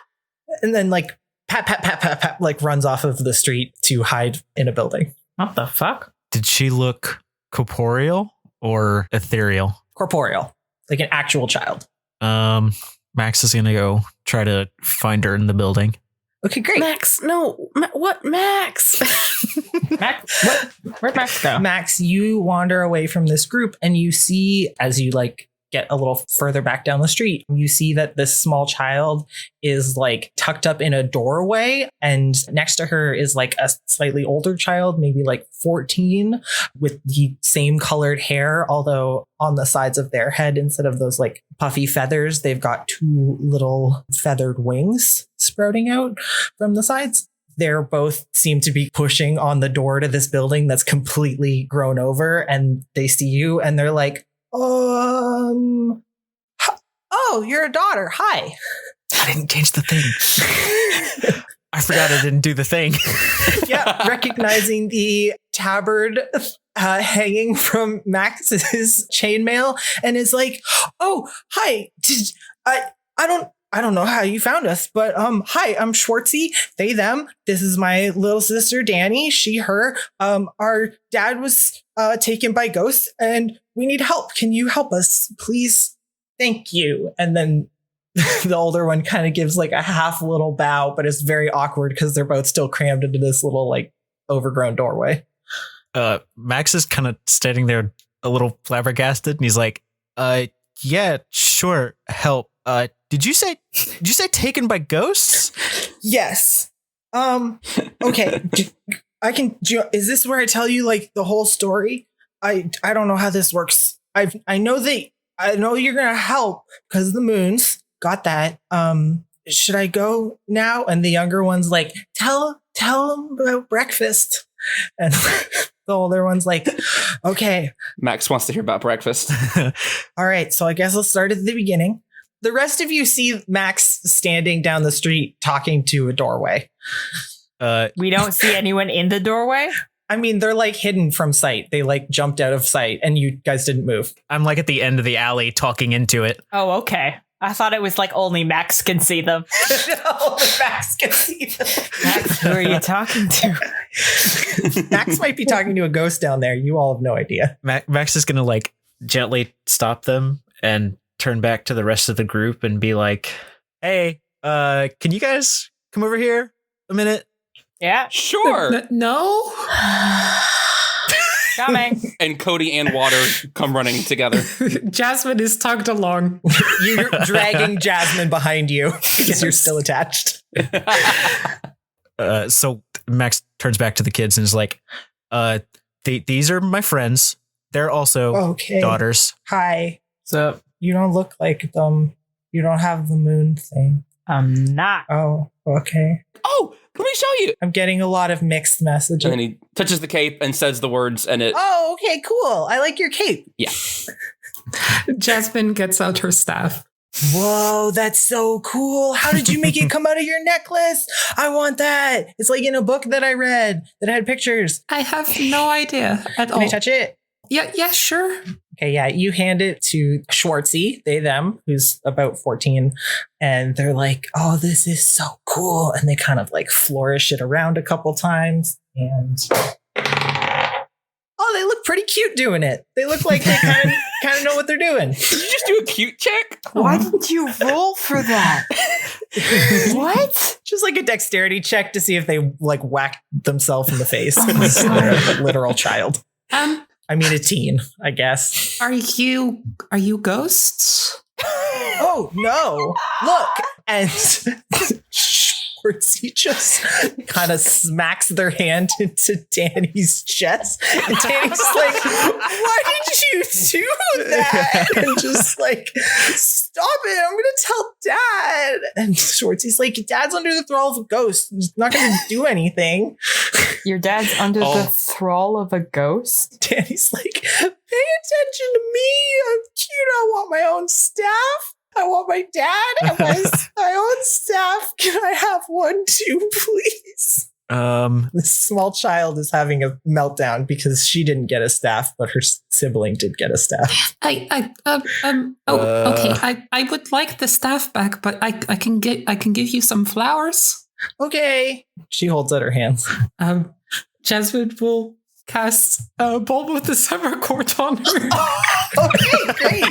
And then like pat, pat, pat, pat, pat, like runs off of the street to hide in a building. What the fuck? did she look corporeal or ethereal? Corporeal, like an actual child. Max is gonna go try to find her in the building. Okay, great. Max, no. What, Max? Max, where'd Max go? Max, you wander away from this group and you see, as you like get a little further back down the street, you see that this small child is like tucked up in a doorway, and next to her is like a slightly older child, maybe like 14, with the same colored hair, although on the sides of their head, instead of those like puffy feathers, they've got 2 little feathered wings sprouting out from the sides. They're both seem to be pushing on the door to this building that's completely grown over, and they see you and they're like, oh, you're a daughter. Hi. I didn't change the thing. I forgot I didn't do the thing. Yeah, recognizing the tabard hanging from Max's chainmail, and is like, oh, hi. I don't know how you found us, but hi, I'm Schwartzy, they, them. This is my little sister, Danny, she, her. Our dad was taken by ghosts and we need help. Can you help us, please? Thank you. And then the older one kind of gives like a half little bow, but it's very awkward because they're both still crammed into this little like overgrown doorway. Max is kind of standing there a little flabbergasted, and he's like, yeah, sure, help. Did you say taken by ghosts? Yes. Okay. Is this where I tell you like the whole story? I don't know how this works. I know you're gonna help because of the moons. Got that. Should I go now? And the younger one's like, tell them about breakfast. And the older one's like, okay. Max wants to hear about breakfast. All right. So I guess I'll start at the beginning. The rest of you see Max standing down the street talking to a doorway. We don't see anyone in the doorway? I mean, they're like hidden from sight. They like jumped out of sight and you guys didn't move. I'm like at the end of the alley talking into it. Oh, okay. I thought it was like only Max can see them. Only Max can see them. Max, who are you talking to? Max might be talking to a ghost down there. You all have no idea. Max is going to like gently stop them and turn back to the rest of the group and be like, hey, can you guys come over here a minute? Yeah. Sure. No. Coming. And Cody and Water come running together. Jasmin is tugged along. You're dragging Jasmin behind you because you're still attached. So Max turns back to the kids and is like, these are my friends. They're also daughters. Hi. So You don't look like them. You don't have the moon thing. I'm not. Oh, okay. Oh, let me show you. I'm getting a lot of mixed messages. And then he touches the cape and says the words, and it. Oh, okay, cool. I like your cape. Yeah. Jasmin gets out her staff. Whoa, that's so cool. How did you make it come out of your necklace? I want that. It's like in a book that I read that had pictures. I have no idea at all. Can I touch it? Yeah, sure. Okay, yeah, you hand it to Schwartzy, they, them, who's about 14, and they're like, oh, this is so cool. And they kind of like flourish it around a couple times. And oh, they look pretty cute doing it. They look like they kind of know what they're doing. Did you just do a cute check? Why didn't you roll for that? What? Just like a dexterity check to see if they like whack themselves in the face. Oh my They're a literal child. I mean, a teen, I guess. Are you ghosts? Oh, no. Look. And Schwartzy just kind of smacks their hand into Danny's chest. And Danny's like, why did you do that? And just like, stop it. I'm going to tell Dad. And Schwartzy's like, Dad's under the thrall of a ghost. He's not going to do anything. Your dad's under the thrall of a ghost? Danny's like, pay attention to me. I'm cute. I want my own staff. I want my dad and my own staff. Can I have one too, please? This small child is having a meltdown because she didn't get a staff, but her sibling did get a staff. Okay. I would like the staff back, but I can give you some flowers. Okay. She holds out her hands. Jasmin will cast a Bulb with the Summer Court on her. Okay, great.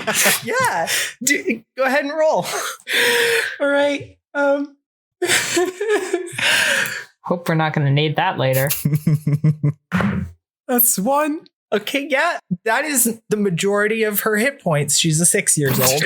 Yeah. Go ahead and roll. All right. Hope we're not going to need that later. That's 1. Okay, yeah. That is the majority of her hit points. She's a 6 years old.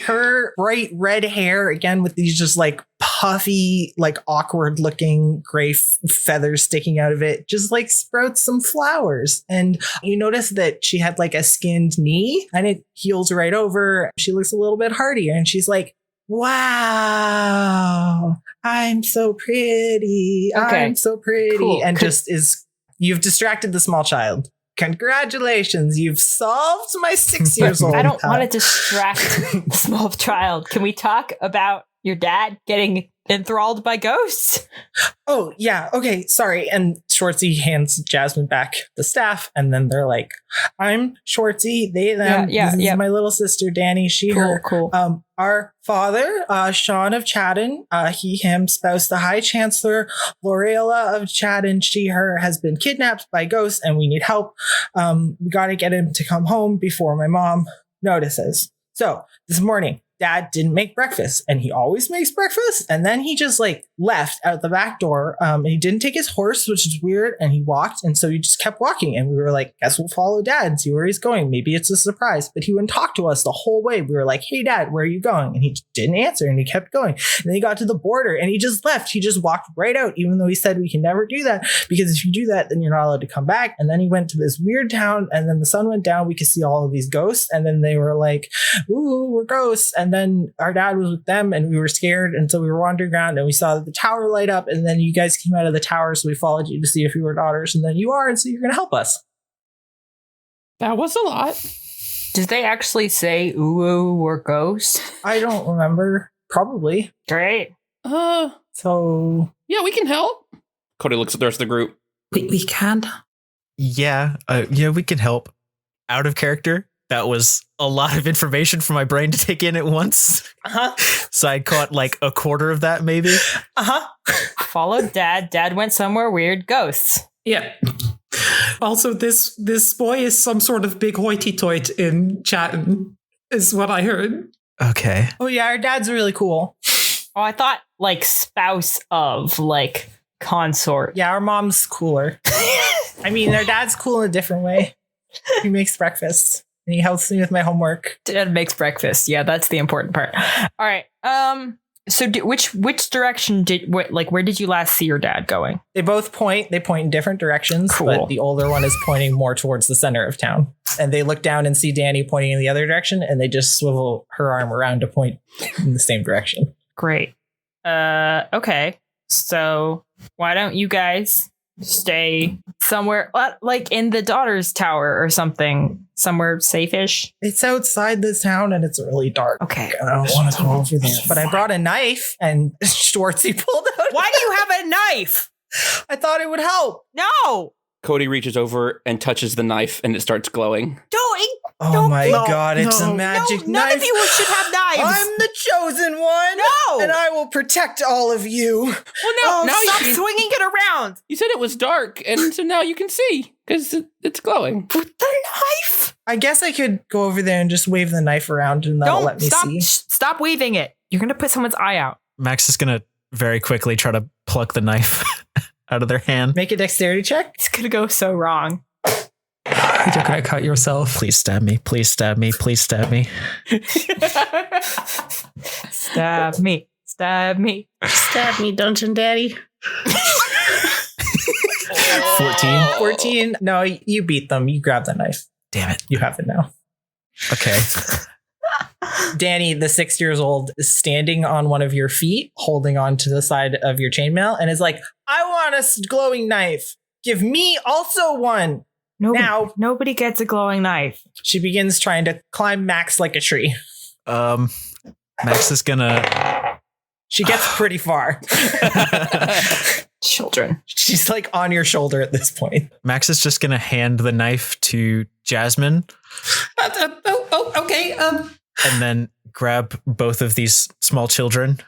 Her bright red hair, again, with these just like puffy, like awkward looking gray feathers sticking out of it, just like sprouts some flowers. And you notice that she had like a skinned knee and it heals right over. She looks a little bit hardier and she's like, wow, I'm so pretty. Okay, I'm so pretty. cool. And just is, you've distracted the small child. Congratulations, you've solved my 6 years old. I don't want to distract the small child. Can we talk about your dad getting enthralled by ghosts? Oh, yeah. Okay. Sorry. And Schwartzy hands Jasmin back the staff. And then they're like, I'm Schwartzy. They, them. This is my little sister, Danny. She, her. Cool. Our father, Sean of Chatham, he, him, spouse, the High Chancellor, Lorela of Chatham, she, her, has been kidnapped by ghosts and we need help. We got to get him to come home before my mom notices. So this morning, Dad didn't make breakfast and he always makes breakfast. And then he just like left out the back door. And he didn't take his horse, which is weird. And he walked. And so he just kept walking. And we were like, guess we'll follow Dad and see where he's going. Maybe it's a surprise. But he wouldn't talk to us the whole way. We were like, hey, Dad, where are you going? And he didn't answer. And he kept going. And then he got to the border and he just left. He just walked right out, even though he said we can never do that. Because if you do that, then you're not allowed to come back. And then he went to this weird town. And then the sun went down. We could see all of these ghosts. And then they were like, ooh, we're ghosts. And then our dad was with them and we were scared. And so we were wandering around and we saw the tower light up. And then you guys came out of the tower. So we followed you to see if you were daughters. And then you are. And so you're going to help us. That was a lot. Did they actually say, ooh, we're ghosts? I don't remember. Probably. Great. So. Yeah, we can help. Cody looks at the rest of the group. We can. Yeah, we can help. Out of character. That was a lot of information for my brain to take in at once. So I caught like a quarter of that, maybe. Followed Dad. Dad went somewhere weird. Ghosts. Yeah. Also, this boy is some sort of big hoity-toity in Chatham, is what I heard. Okay. Oh, yeah, our dad's really cool. Oh, I thought like spouse of, like consort. Yeah, our mom's cooler. I mean, our dad's cool in a different way. He makes breakfast and he helps me with my homework. Dad makes breakfast. Yeah, that's the important part. All right. So which direction where did you last see your dad going? They both point. They point in different directions, Cool. but the older one is pointing more towards the center of town. And they look down and see Danny pointing in the other direction, and they just swivel her arm around to point in the same direction. Great. Okay. So why don't you guys stay somewhere like in the daughter's tower or something, somewhere safe-ish? It's outside this town, and it's really dark. Okay. I don't want to go over there. But I brought a knife, and Schwartzy pulled out. Why do you have a knife? I thought it would help. No. Cody reaches over and touches the knife, and it starts glowing. Oh my God, it's a magic None knife. of you should have knives. I'm the chosen one. No. And I will protect all of you. Well, no, now stop you can- swinging it around. You said it was dark, and so now you can see because it's glowing. With the knife. I guess I could go over there and just wave the knife around and that'll let me see. Stop waving it. You're going to put someone's eye out. Max is going to very quickly try to pluck the knife out of their hand. Make a dexterity check. It's going to go so wrong. You're gonna cut yourself. Please stab me. Please stab me. Please stab me. Stab me. Stab me. Stab me, Dungeon Daddy. 14. 14. No, you beat them. You grab the knife. Damn it. You have it now. Okay. Danny, the 6 years old, is standing on one of your feet, holding on to the side of your chainmail, and is like, I want a glowing knife. Give me also one. Nobody gets a glowing knife. She begins trying to climb Max like a tree. Max is gonna. She gets pretty far. Children. She's like on your shoulder at this point. Max is just gonna hand the knife to Jasmin Okay. and then grab both of these small children.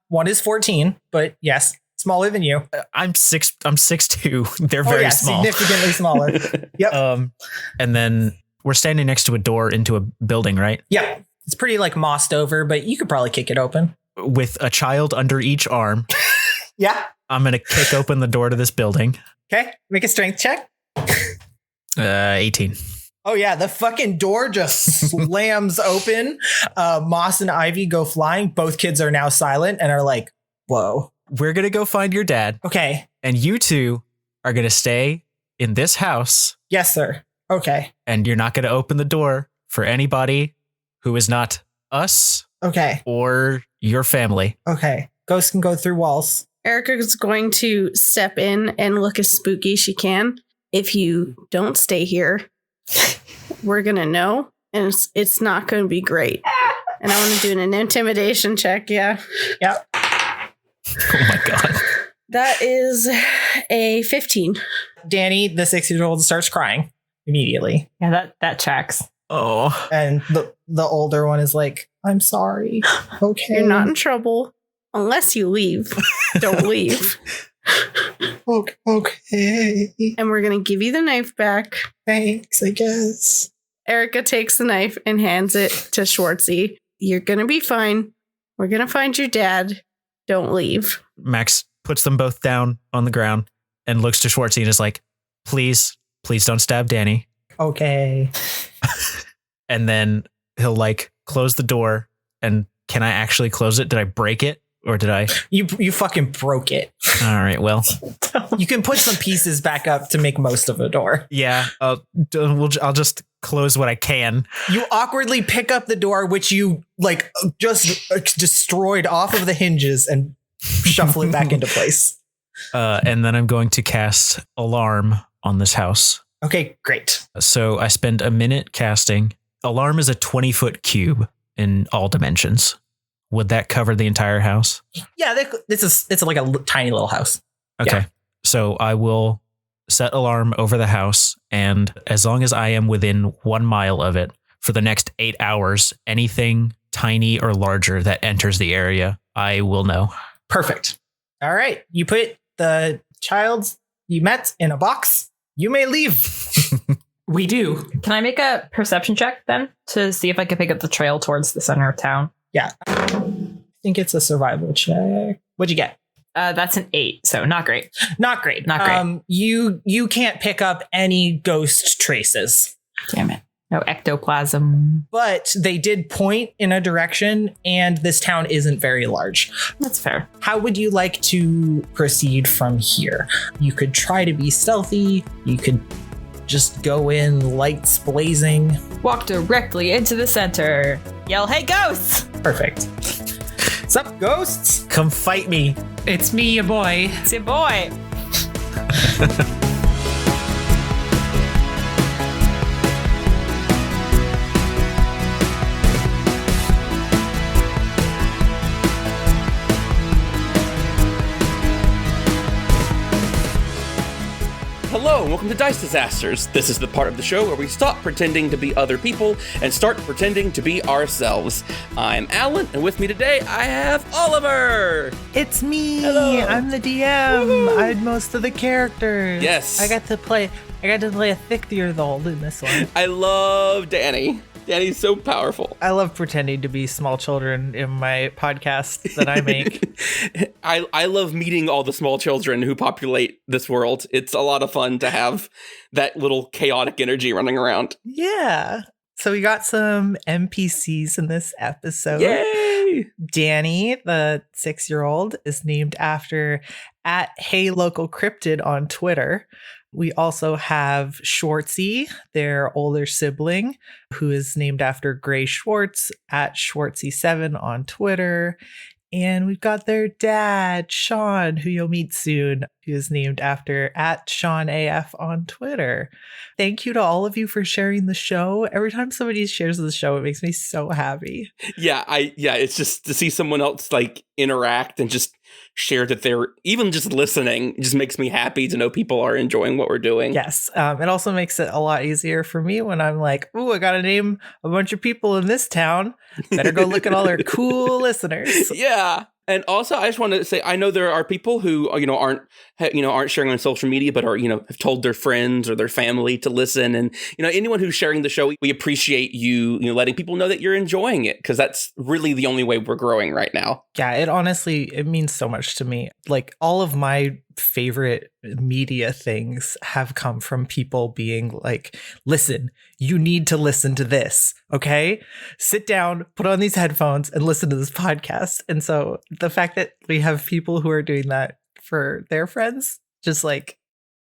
One is 14, but yes, smaller than you. I'm 6'2". They're very small. Significantly smaller. Yep. And then we're standing next to a door into a building, right? Yep. It's pretty like mossed over, but you could probably kick it open. With a child under each arm. Yeah. I'm gonna kick open the door to this building. Okay. Make a strength check. 18. Oh yeah, the fucking door just slams open. Moss and Ivy go flying. Both kids are now silent and are like, whoa. We're gonna go find your dad, Okay. and you two are gonna stay in this house, Yes, sir. Okay. and you're not gonna open the door for anybody who is not us Okay. or your family. Okay. Ghosts can go through walls. Erica's going to step in and look as spooky she can. If you don't stay here, we're going to know, and it's not going to be great. And I want to do an intimidation check, yeah. Yep. Oh my god. That is a 15. Danny, the 6-year-old, starts crying immediately. Yeah, that tracks. Oh. And the older one is like, I'm sorry. Okay. You're not in trouble unless you leave. Don't leave. Okay. And we're going to give you the knife back. Thanks, I guess. Erica takes the knife and hands it to Schwartzy. You're going to be fine. We're going to find your dad. Don't leave. Max puts them both down on the ground and looks to Schwartzy and is like, please don't stab Danny. Okay. And then he'll like close the door. And can I actually close it? Did I break it? Or did I? You fucking broke it. All right. Well, You can put some pieces back up to make most of a door. yeah, I'll just close what I can. You awkwardly pick up the door, which you like just destroyed off of the hinges, and shuffle it back into place. And then I'm going to cast Alarm on this house. Okay, great. So I spend a minute casting. Alarm is a 20-foot cube in all dimensions. Would that cover the entire house? Yeah, it's like a tiny little house. Okay. Yeah. So I will set Alarm over the house, and as long as I am within 1 mile of it for the next 8 hours, anything tiny or larger that enters the area, I will know. Perfect. All right. You put the child you met in a box. You may leave. We do. Can I make a perception check then to see if I can pick up the trail towards the center of town? Yeah. I think it's a survival check. What'd you get? That's an 8, so not great. Not great. Not great. You can't pick up any ghost traces. Damn it. No ectoplasm. But they did point in a direction, and this town isn't very large. That's fair. How would you like to proceed from here? You could try to be stealthy. You could just go in, lights blazing. Walk directly into the center. Yell, hey, ghosts! Perfect. What's up, ghosts? Come fight me. It's me, your boy. It's your boy. Hello, and welcome to Dice Disasters. This is the part of the show where we stop pretending to be other people and start pretending to be ourselves. I'm Alan, and with me today I have Oliver. It's me. Hello. I'm the DM. Woo-hoo. I had most of the characters. Yes. I got to play a 50-year-old in this one. I love Danny. Danny's so powerful. I love pretending to be small children in my podcast that I make. I love meeting all the small children who populate this world. It's a lot of fun to have that little chaotic energy running around. Yeah. So we got some NPCs in this episode. Yay! Danny, the 6-year-old, is named after @HeyLocalCryptid on Twitter. We also have Schwartzy, their older sibling, who is named after Gray Schwartz @Schwartzy7 on Twitter. And we've got their dad, Sean, who you'll meet soon, who is named after @SeanAF on Twitter. Thank you to all of you for sharing the show. Every time somebody shares the show, it makes me so happy. Yeah, it's just to see someone else like interact and just share that they're even just listening. It just makes me happy to know people are enjoying what we're doing. Yes. It also makes it a lot easier for me when I'm like, oh, I got to name a bunch of people in this town. Better go look at all their cool listeners. Yeah. And also, I just want to say, I know there are people who, aren't sharing on social media, but are, have told their friends or their family to listen. And, anyone who's sharing the show, we appreciate you, letting people know that you're enjoying it, because that's really the only way we're growing right now. Yeah, it means so much to me. Like, all of my favorite media things have come from people being like, listen, you need to listen to this. Okay, sit down, put on these headphones and listen to this podcast. And so the fact that we have people who are doing that for their friends, just like,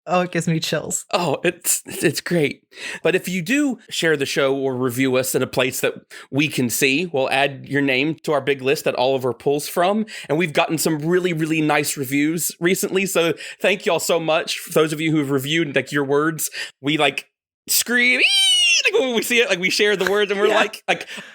oh, it gives me chills. Oh, it's great. But if you do share the show or review us in a place that we can see, we'll add your name to our big list that Oliver pulls from. And we've gotten some really, really nice reviews recently. So thank you all so much. For those of you who have reviewed like your words, we like scream. Like when we see it, like we share the words and we're like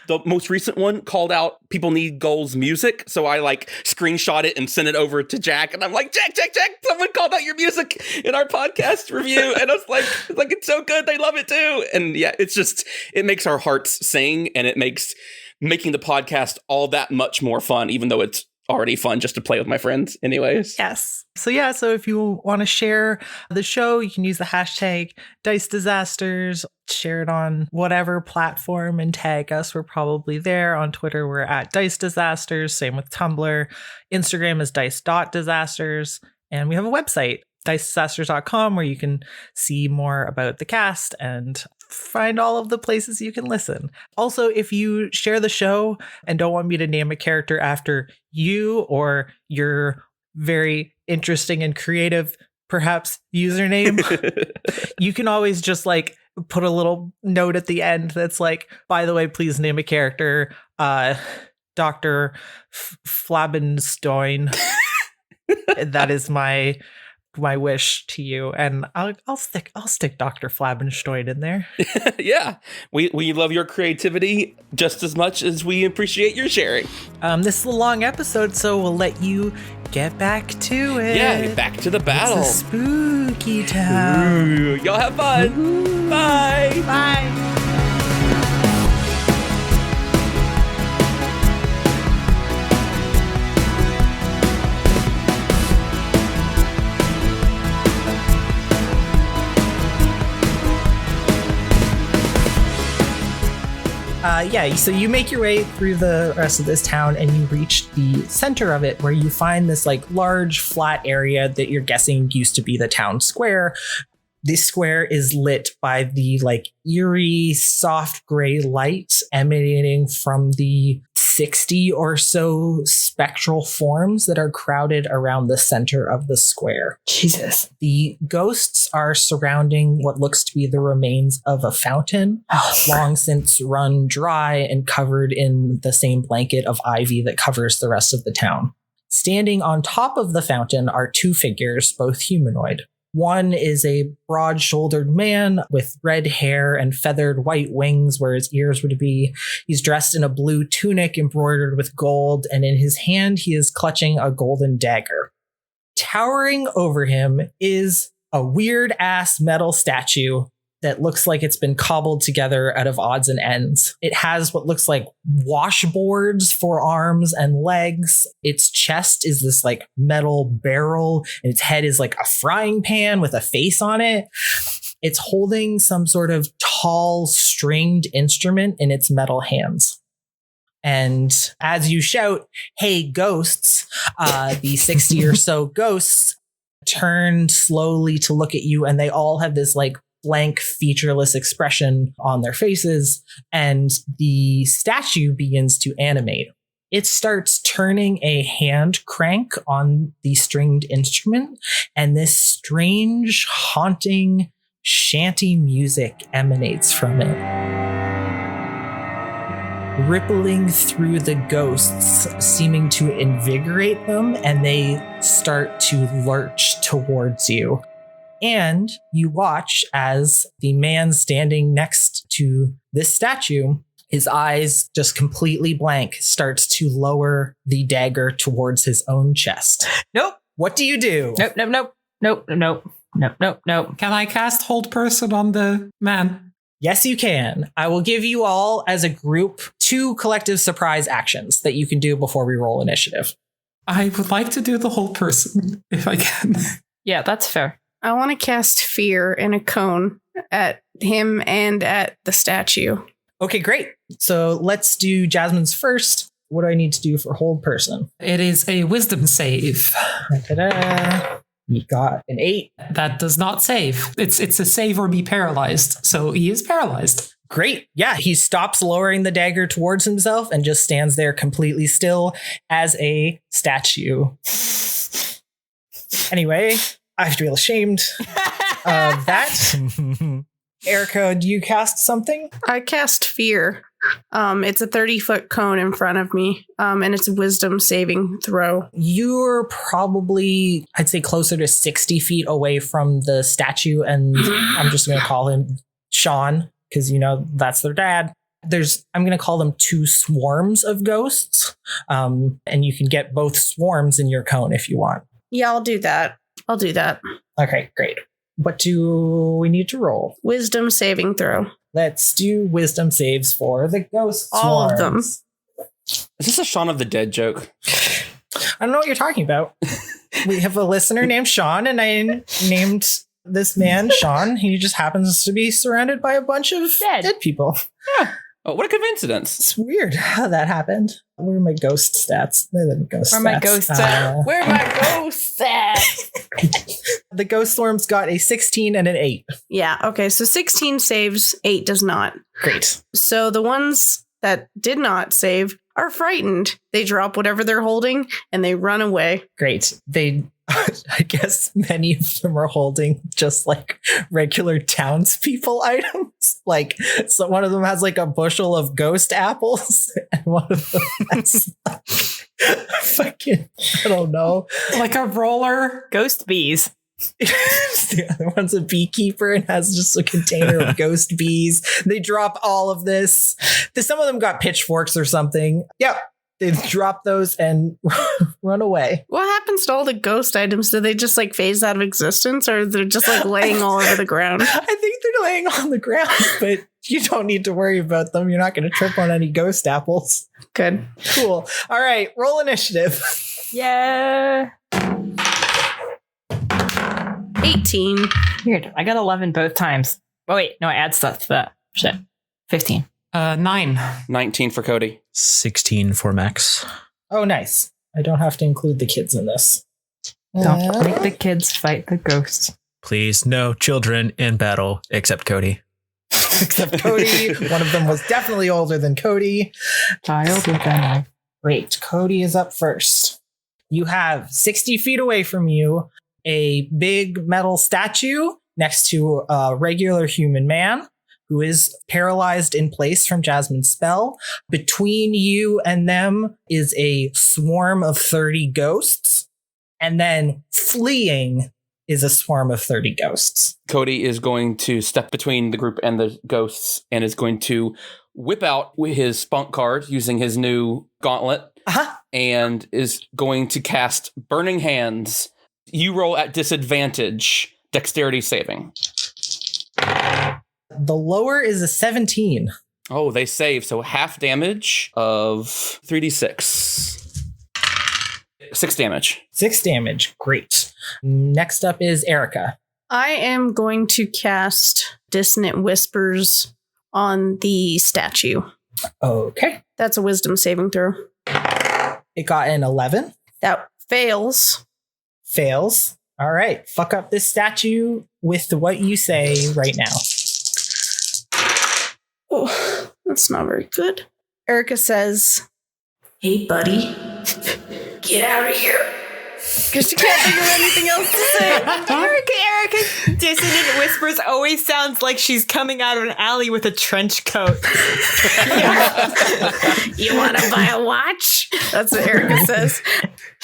the most recent one called out People Need Goals music. So I like screenshot it and send it over to Jack. And I'm like, Jack, someone called out your music in our podcast review. And I was like, it's so good. They love it too. And yeah, it makes our hearts sing, and it makes making the podcast all that much more fun, even though it's already fun just to play with my friends anyways. Yes. So if you want to share the show, you can use the hashtag Dice Disasters, share it on whatever platform and tag us. We're probably there. On Twitter, we're @Dice Disasters. Same with Tumblr. Instagram is dice.disasters. And we have a website, dicedisasters.com, where you can see more about the cast and find all of the places you can listen. Also, if you share the show and don't want me to name a character after you or your very interesting and creative, perhaps, username, you can always just like put a little note at the end that's like, by the way, please name a character Dr. Flabenstein. That is my wish to you, and I'll stick Dr. Flabenstein in there. Yeah, we love your creativity just as much as we appreciate your sharing. This is a long episode, so we'll let you get back to it. Yeah, back to the battle. It's a spooky town. Ooh, y'all have fun. Ooh. Bye. Bye. So you make your way through the rest of this town and you reach the center of it, where you find this like large flat area that you're guessing used to be the town square. This square is lit by the like eerie, soft gray light emanating from the 60 or so spectral forms that are crowded around the center of the square. Jesus. The ghosts are surrounding what looks to be the remains of a fountain, long since run dry and covered in the same blanket of ivy that covers the rest of the town. Standing on top of the fountain are two figures, both humanoid. One is a broad-shouldered man with red hair and feathered white wings where his ears would be. He's dressed in a blue tunic embroidered with gold, and in his hand he is clutching a golden dagger. Towering over him is a weird-ass metal statue that looks like it's been cobbled together out of odds and ends. It has what looks like washboards for arms and legs. Its chest is this like metal barrel, and its head is like a frying pan with a face on it. It's holding some sort of tall stringed instrument in its metal hands. And as you shout, "Hey, ghosts," the 60 or so ghosts turn slowly to look at you, and they all have this like blank, featureless expression on their faces, and the statue begins to animate. It starts turning a hand crank on the stringed instrument, and this strange, haunting, shanty music emanates from it. Rippling through the ghosts, seeming to invigorate them, and they start to lurch towards you. And you watch as the man standing next to this statue, his eyes just completely blank, starts to lower the dagger towards his own chest. Nope. What do you do? Nope. Can I cast Hold Person on the man? Yes, you can. I will give you all, as a group, 2 collective surprise actions that you can do before we roll initiative. I would like to do the Hold Person, if I can. Yeah, that's fair. I want to cast fear in a cone at him and at the statue. Okay, great. So let's do Jasmine's first. What do I need to do for Hold Person? It is a wisdom save. Da-da-da. You got an 8. That does not save. It's a save or be paralyzed. So he is paralyzed. Great. Yeah, he stops lowering the dagger towards himself and just stands there completely still as a statue. Anyway, I feel ashamed of that. Erica, do you cast something? I cast fear. It's a 30-foot cone in front of me, and it's a wisdom saving throw. You're probably, I'd say, closer to 60 feet away from the statue, and I'm just going to call him Sean, because, you know, that's their dad. I'm going to call them 2 swarms of ghosts, and you can get both swarms in your cone if you want. Yeah, I'll do that. Okay, great. What do we need to roll? Wisdom saving throw. Let's do wisdom saves for the ghost All of them. swarms. Is this a Shaun of the Dead joke? I don't know what you're talking about. We have a listener named Sean, and I named this man Sean. He just happens to be surrounded by a bunch of dead people. Yeah. Oh, what a coincidence. It's weird how that happened. Where are my ghost stats? Where are my ghost stats? Where are my ghosts at? The ghost swarms got a 16 and an 8. Yeah, okay, so 16 saves, 8 does not. Great. So the ones that did not save are frightened. They drop whatever they're holding and they run away. Great. I guess many of them are holding just like regular townspeople items. Like, so one of them has like a bushel of ghost apples, and one of them has like, fucking, I don't know, Like a roller. Ghost bees. the other one's a beekeeper and has just a container of ghost bees. They drop all of this. Some of them got pitchforks or something. Yep. They drop those and run away. What happens to all the ghost items? Do they just like phase out of existence, or they're just like laying all over the ground? I think they're laying on the ground, but you don't need to worry about them. You're not going to trip on any ghost apples. Good. Cool. All right. Roll initiative. Yeah. 18. Weird. I got 11 both times. Oh, wait. No, I add stuff to that. Shit. 15. 9. 19 for Cody. 16 for Max. Oh, nice. I don't have to include the kids in this. Don't make the kids fight the ghosts. Please, no children in battle except Cody. Except Cody. One of them was definitely older than Cody. Child with an eye. Great. Cody is up first. You have 60 feet away from you a big metal statue next to a regular human man who is paralyzed in place from Jasmin's spell. Between you and them is a swarm of 30 ghosts. And then fleeing is a swarm of 30 ghosts. Cody is going to step between the group and the ghosts and is going to whip out his spunk card using his new gauntlet and is going to cast Burning Hands. You roll at disadvantage, dexterity saving. The lower is a 17. Oh, they save. So half damage of 3d6. 6 damage. 6 damage. Great. Next up is Erica. I am going to cast Dissonant Whispers on the statue. Okay. That's a wisdom saving throw. It got an 11. That fails. Fails. All right. Fuck up this statue with what you say right now. Oh, that's not very good. Erica says, Hey, buddy. Get out of here. because she can't think of anything else to say. Erica, Dissonant Whispers always sounds like she's coming out of an alley with a trench coat. You want to buy a watch? That's what Erica says.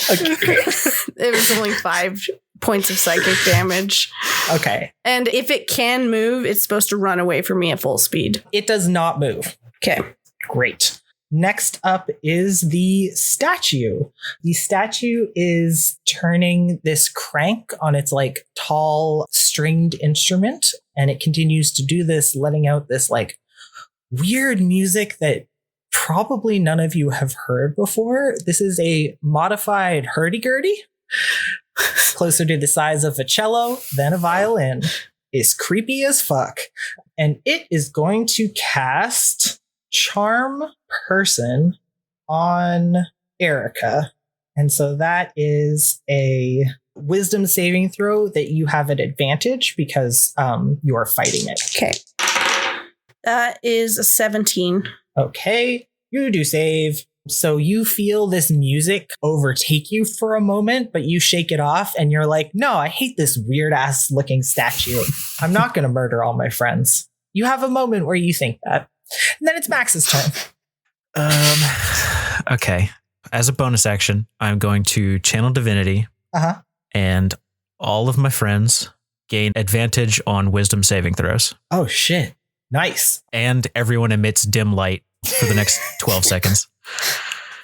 It was only 5 points of psychic damage. Okay. And if it can move, it's supposed to run away from me at full speed. It does not move. Okay. Great. Next up is the statue. The statue is turning this crank on its like tall stringed instrument, and it continues to do this, letting out this like weird music that probably none of you have heard before. This is a modified hurdy-gurdy, closer to the size of a cello than a violin. It's creepy as fuck, and it is going to cast Charm Person on Erica. And so that is a wisdom saving throw that you have at advantage because you are fighting it. Okay. That is a 17. Okay, you do save. So you feel this music overtake you for a moment, but you shake it off and you're like, no, I hate this weird ass looking statue. I'm not going to murder all my friends. You have a moment where you think that. And then it's Max's turn. Okay. As a bonus action, I'm going to channel divinity. And all of my friends gain advantage on wisdom saving throws. Oh, shit. Nice. And everyone emits dim light for the next 12 seconds.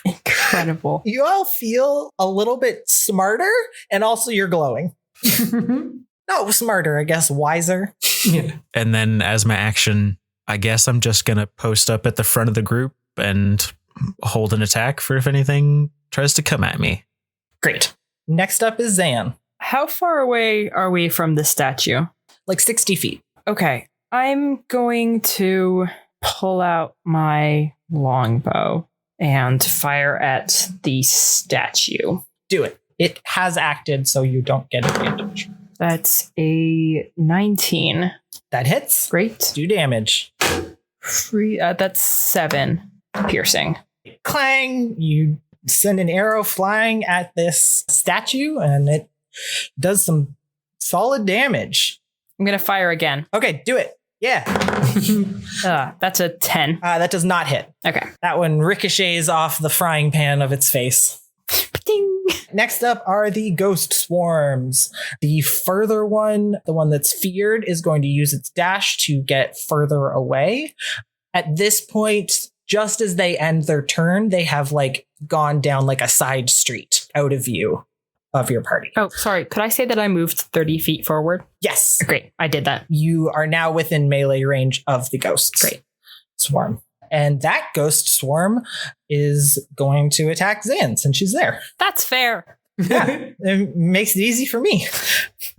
Incredible. You all feel a little bit smarter, and also you're glowing. No, smarter, I guess. Wiser. And then as my action, I guess I'm just going to post up at the front of the group and hold an attack for if anything tries to come at me. Great. Next up is Zan. How far away are we from the statue? Like 60 feet. Okay. I'm going to pull out my longbow and fire at the statue. Do it. It has acted, so you don't get advantage. That's a 19. That hits. Great. Do damage. That's 7 piercing. Clang! You send an arrow flying at this statue, and it does some solid damage. I'm going to fire again. Okay, do it. Yeah. That's a 10. That does not hit. Okay. That one ricochets off the frying pan of its face. Ding. Next up are the ghost swarms. The further one, the one that's feared, is going to use its dash to get further away. At this point, just as they end their turn, they have like gone down like a side street out of view of your party. Oh, sorry. Could I say that I moved 30 feet forward? Yes. Great. I did that. You are now within melee range of the ghosts. Great. Swarm. And that ghost swarm is going to attack Zan since she's there. That's fair. Yeah, it makes it easy for me.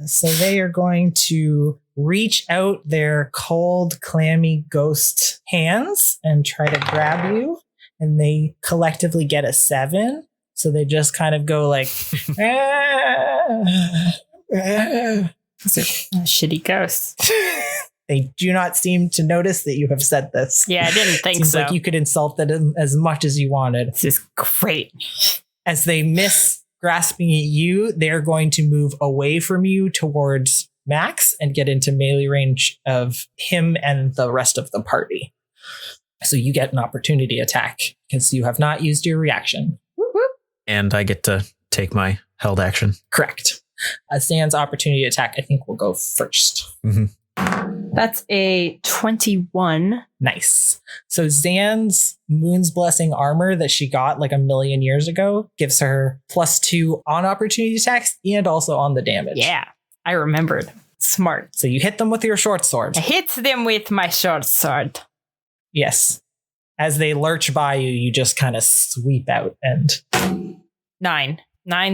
So they are going to reach out their cold, clammy ghost hands and try to grab you. And they collectively get a 7. So they just kind of go like, Shitty ghosts. They do not seem to notice that you have said this. Yeah, I didn't think Seems so. like you could insult them as much as you wanted. This is great. As they miss grasping at you, they're going to move away from you towards Max and get into melee range of him and the rest of the party. So you get an opportunity attack because you have not used your reaction. And I get to take my held action. Correct. Zan's opportunity attack, I think, will go first. Mm-hmm. That's a 21. Nice. So Zan's Moon's Blessing armor that she got like a million years ago gives her +2 on opportunity attacks and also on the damage. Yeah, I remembered. Smart. So you hit them with your short sword. I hit them with my short sword. Yes. As they lurch by you, you just kind of sweep out. And 9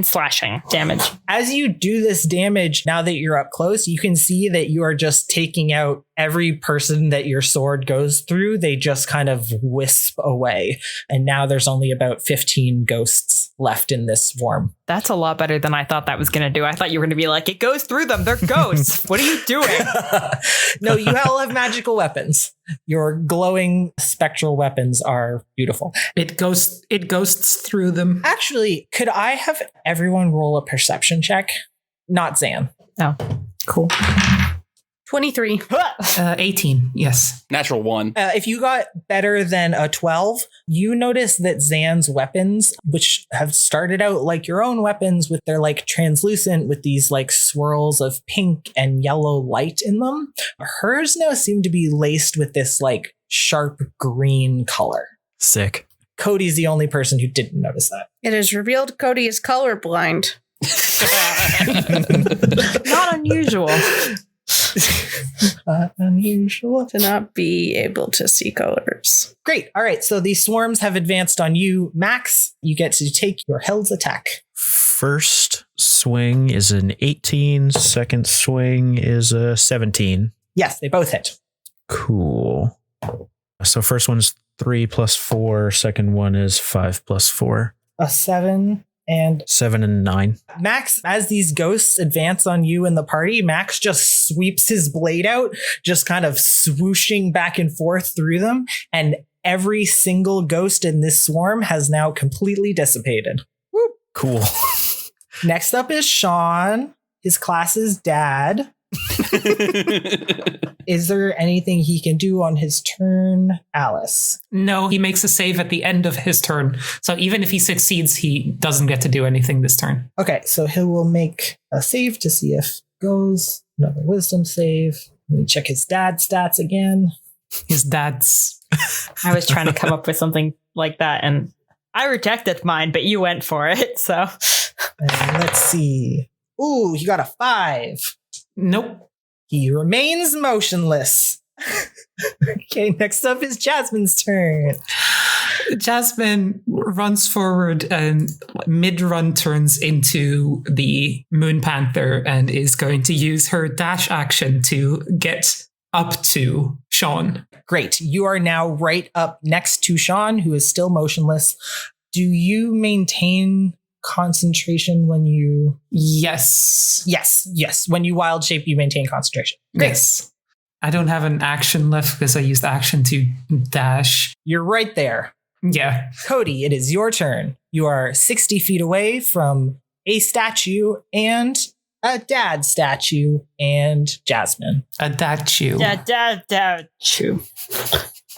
slashing damage. as you do this damage, now that you're up close, you can see that you are just taking out every person that your sword goes through. They just kind of wisp away. And now there's only about 15 ghosts left in this swarm. That's a lot better than I thought that was going to do. I thought you were going to be like, it goes through them. They're ghosts. What are you doing? No, you all have magical weapons. Your glowing spectral weapons are beautiful. It ghosts through them. Actually, could I have everyone roll a perception check? Not Zan. Oh, cool. 23. 18. Yes. Natural 1. If you got better than a 12, you notice that Zan's weapons, which have started out like your own weapons with their like translucent with these like swirls of pink and yellow light in them, hers now seem to be laced with this like sharp green color. Sick. Cody's the only person who didn't notice that. It is revealed Cody is colorblind. Not unusual. Unusual. To not be able to see colors. Great. All right. So these swarms have advanced on you. Max, you get to take your held attack. First swing is an 18. Second swing is a 17. Yes, they both hit. Cool. So first one's 3 + 4. Second one is 5 + 4. A 7 and 7 and 9. Max, as these ghosts advance on you and the party, Max just sweeps his blade out, just kind of swooshing back and forth through them. And every single ghost in this swarm has now completely dissipated. Whoop. Cool. Next up is Sean. His class is Dad. Is there anything he can do on his turn, Alice? No, he makes a save at the end of his turn. So even if he succeeds, he doesn't get to do anything this turn. Okay, so he will make a save to see if it goes. Another wisdom save. Let me check his dad stats again. His dad's... I was trying to come up with something like that, and I rejected mine, but you went for it, so... And let's see. Ooh, he got a 5. Nope. He remains motionless. Okay, next up is Jasmin's turn. Jasmin runs forward and mid-run turns into the Moon Panther and is going to use her dash action to get up to Sean. Great. You are now right up next to Sean, who is still motionless. Do you maintain concentration when you... Yes. Yes. When you wild shape, you maintain concentration. Great. Yes. I don't have an action left because I used action to dash. You're right there. Yeah. Cody, it is your turn. You are 60 feet away from a statue and a dad statue and Jasmin. A dachu. Chew.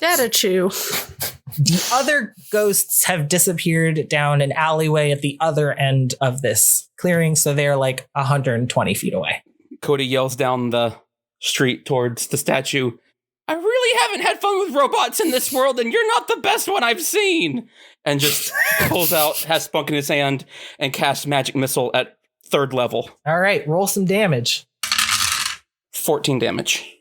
Data chew. The other ghosts have disappeared down an alleyway at the other end of this clearing, so they're like 120 feet away. Cody yells down the street towards the statue. I really haven't had fun with robots in this world, and you're not the best one I've seen. And just pulls out, has Spunk in his hand, and casts Magic Missile at 3rd level. All right, roll some damage. 14 damage.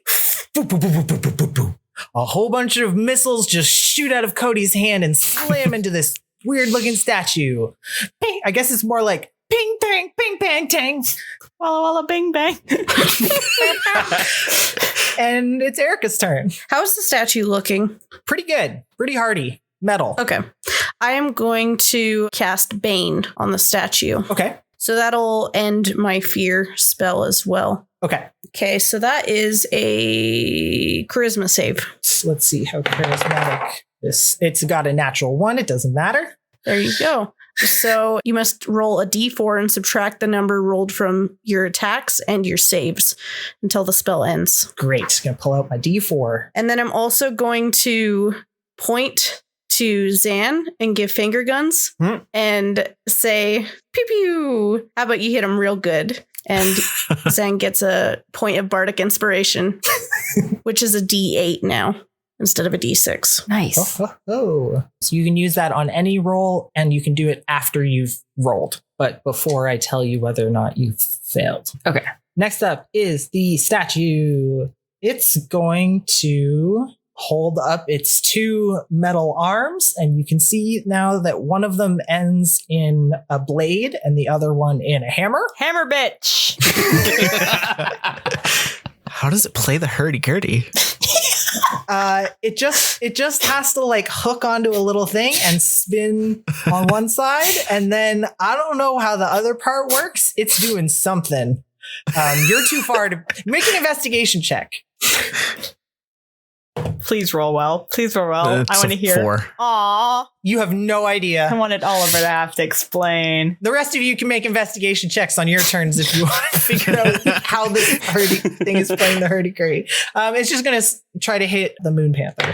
Boop, boop, boop, boop, boop, boop, boop. A whole bunch of missiles just shoot out of Cody's hand and slam into this weird looking statue. Ping, I guess it's more like ping, pang, ping, pang, tang. Walla walla bing bang. And it's Erica's turn. How's the statue looking? Pretty good. Pretty hardy. Metal. Okay. I am going to cast Bane on the statue. Okay. So that'll end my fear spell as well. Okay. Okay, so that is a charisma save. So let's see how charismatic this. It's got a natural 1. It doesn't matter. There you go. So you must roll a d4 and subtract the number rolled from your attacks and your saves until the spell ends. Great. Gonna pull out my D4. And then I'm also going to point to Zan and give finger guns and say, pew pew. How about you hit him real good? And Zan gets a point of bardic inspiration, which is a D8 now instead of a D6. Nice. So you can use that on any roll, and you can do it after you've rolled, but before I tell you whether or not you've failed. Okay. Next up is the statue. It's going to hold up its 2 metal arms, and you can see now that one of them ends in a blade and the other one in a hammer. Hammer bitch. How does it play the hurdy-gurdy? It just has to like hook onto a little thing and spin on one side, and then I don't know how the other part works. It's doing something. You're too far to make an investigation check. Please roll well. Please roll well. I want to hear. 4. Aw. You have no idea. I wanted Oliver to have to explain. The rest of you can make investigation checks on your turns if you want to figure out how this thing is playing the hurdy-gurdy. It's just going to try to hit the Moon Panther.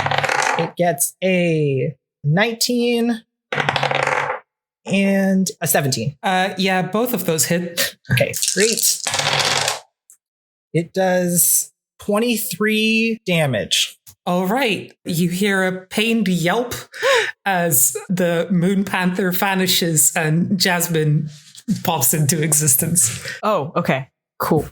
It gets a 19 and a 17. Yeah, both of those hit. Okay, great. It does 23 damage. All right. You hear a pained yelp as the Moon Panther vanishes and Jasmin pops into existence. Oh, okay. Cool.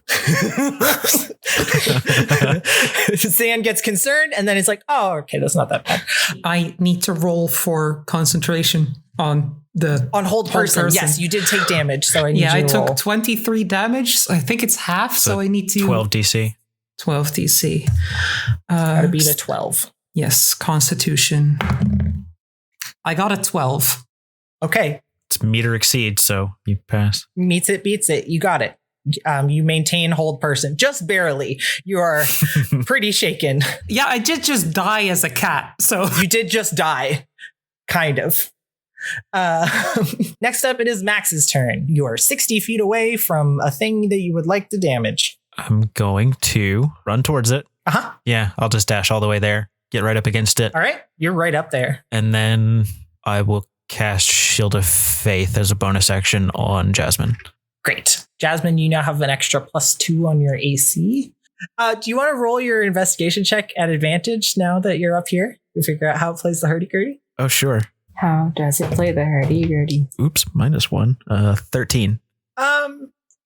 Zan gets concerned, and then it's like, oh, okay, that's not that bad. I need to roll for concentration on the hold person. Yes, you did take damage, so I need yeah, you I to roll. took 23 damage. So I think it's half, so I need to 12 DC. 12 DC. Gotta beat a 12. Yes, Constitution. I got a 12. Okay, It's meet or exceed, so you pass. meets it, beats it. You got it. You maintain hold person, just barely. You are pretty shaken. Yeah, I did just die as a cat, so You did just die, kind of. Next up, it is Max's turn. You are 60 feet away from a thing that you would like to damage. I'm going to run towards it. Uh-huh. Yeah, I'll just dash all the way there, get right up against it, All right, you're right up there. and then I will cast Shield of Faith as a bonus action on Jasmin. Great. Jasmin, you now have an extra +2 on your AC. Do you want to roll your investigation check at advantage now that you're up here to figure out how it plays the hurdy-gurdy? Oh, sure. How does it play the hurdy-gurdy? Oops, -1. 13.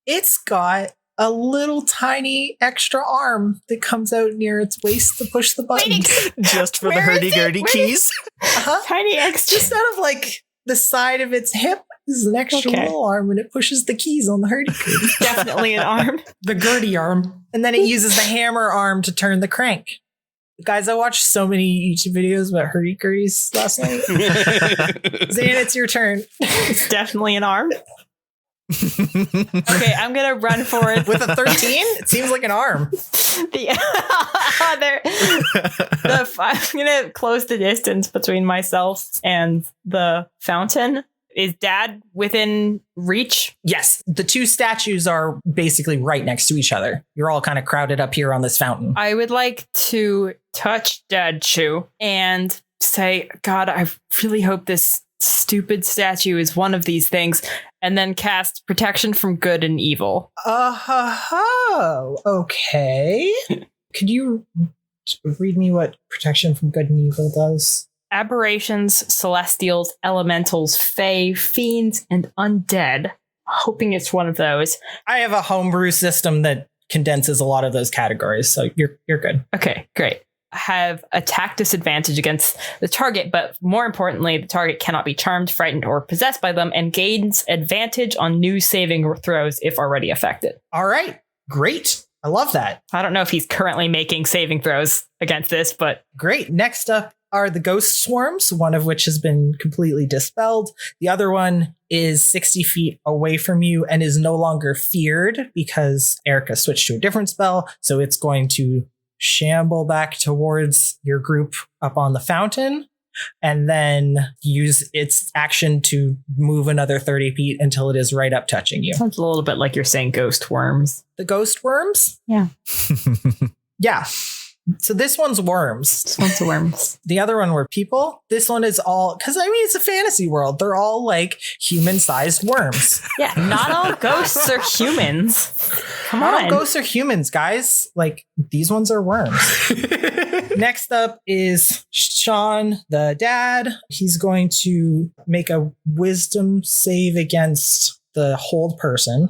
It's got a little tiny extra arm that comes out near its waist to push the button. Just for the Where is it? hurdy-gurdy Where keys. Uh-huh. Tiny extra. Just out of like the side of its hip is an extra Okay. little arm, and it pushes the keys on the hurdy-gurdy. Definitely an arm. the Gertie arm. And then it uses the hammer arm to turn the crank. Guys, I watched so many YouTube videos about hurdy-gurdies last night. Zan, it's your turn. It's definitely an arm. Okay, I'm gonna run forward. With a 13, it seems like an arm. I'm gonna close the distance between myself and the fountain. Is Dad within reach? Yes, the two statues are basically right next to each other. You're all kind of crowded up here on this fountain. I would like to touch Dad Chew and say, God, I really hope this stupid statue is one of these things, and then cast protection from good and evil. Okay. Could you read me what protection from good and evil does? Aberrations, celestials, elementals, fae, fiends, and undead. Hoping it's one of those. I have a homebrew system that condenses a lot of those categories, so you're good. Okay, great. Have attack disadvantage against the target, but more importantly, the target cannot be charmed, frightened, or possessed by them, and gains advantage on new saving throws if already affected. All right, great. I love that. I don't know if he's currently making saving throws against this, but Great. Next up are the ghost swarms, one of which has been completely dispelled. The other one is 60 feet away from you and is no longer feared because Erica switched to a different spell. So it's going to shamble back towards your group up on the fountain and then use its action to move another 30 feet until it is right up touching you. Sounds a little bit like you're saying ghost worms. The ghost worms? Yeah. Yeah. So this one's worms. This one's worms. The other one were people. This one is all, because I mean, it's a fantasy world. They're all like human-sized worms. Yeah, not all ghosts are humans. Come Not on. all ghosts are humans, guys. Like, these ones are worms. Next up is Sean, the dad. He's going to make a wisdom save against the hold person.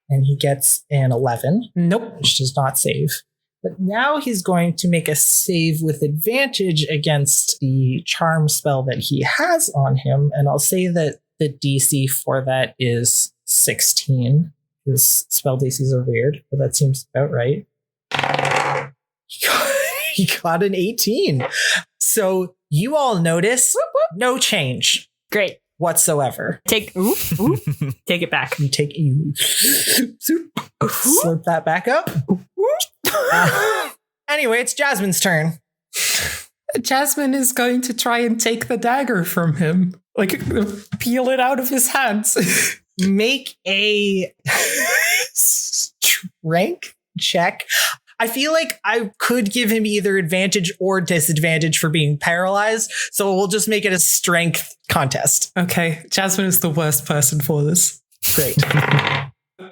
And he gets an 11. Nope. Which does not save. But now he's going to make a save with advantage against the charm spell that he has on him. And I'll say that the DC for that is 16. His spell DCs are weird, but that seems about right. He got an 18. So you all notice no change Great. whatsoever. Take it back. You take slurp that back up. Anyway, it's Jasmine's turn. Jasmin is going to try and take the dagger from him. Like, peel it out of his hands. Make a strength check. I feel like I could give him either advantage or disadvantage for being paralyzed, so we'll just make it a strength contest. Okay, Jasmin is the worst person for this. Great.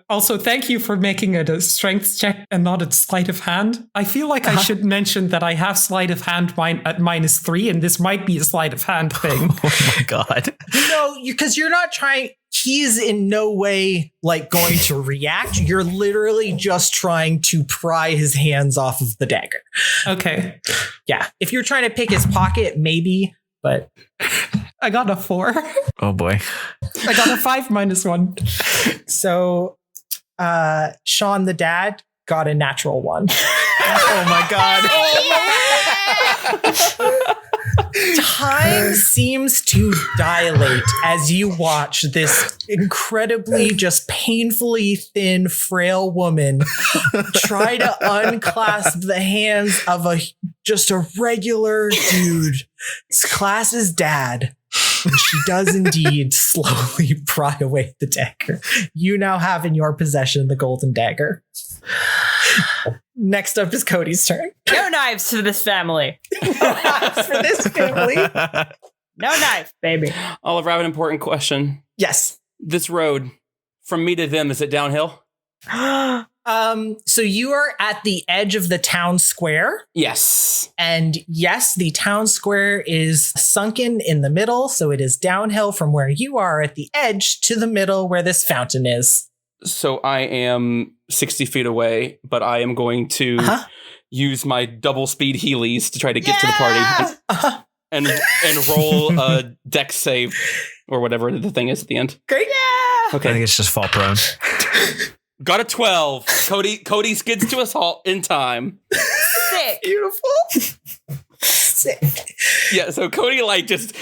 Also, thank you for making it a strength check and not a sleight of hand. I feel like I should mention that I have sleight of hand at -3, and this might be a sleight of hand thing. Oh my God. No, because you're not trying. He's in no way like going to react. You're literally just trying to pry his hands off of the dagger. Okay. Yeah. If you're trying to pick his pocket, maybe, but I got a 4. Oh boy. I got a 5 -1. so Sean the dad got a natural 1. Oh my God. Time seems to dilate as you watch this incredibly just painfully thin, frail woman try to unclasp the hands of just a regular dude. It's Class's dad. And she does indeed slowly pry away the dagger. You now have in your possession the golden dagger. Next up is Cody's turn. No knives for this family. For this family. No knife, baby. Oliver, I have an important question. Yes. This road, from me to them, is it downhill? So you are at the edge of the town square. Yes. And yes, the town square is sunken in the middle, so it is downhill from where you are at the edge to the middle where this fountain is. So I am 60 feet away, but I am going to use my double speed Heelys to try to get to the party and roll a dex save or whatever the thing is at the end. Great. I think it's just fall prone. Got a 12. Cody skids to a halt in time. Sick. Beautiful. Sick. Yeah, so Cody like just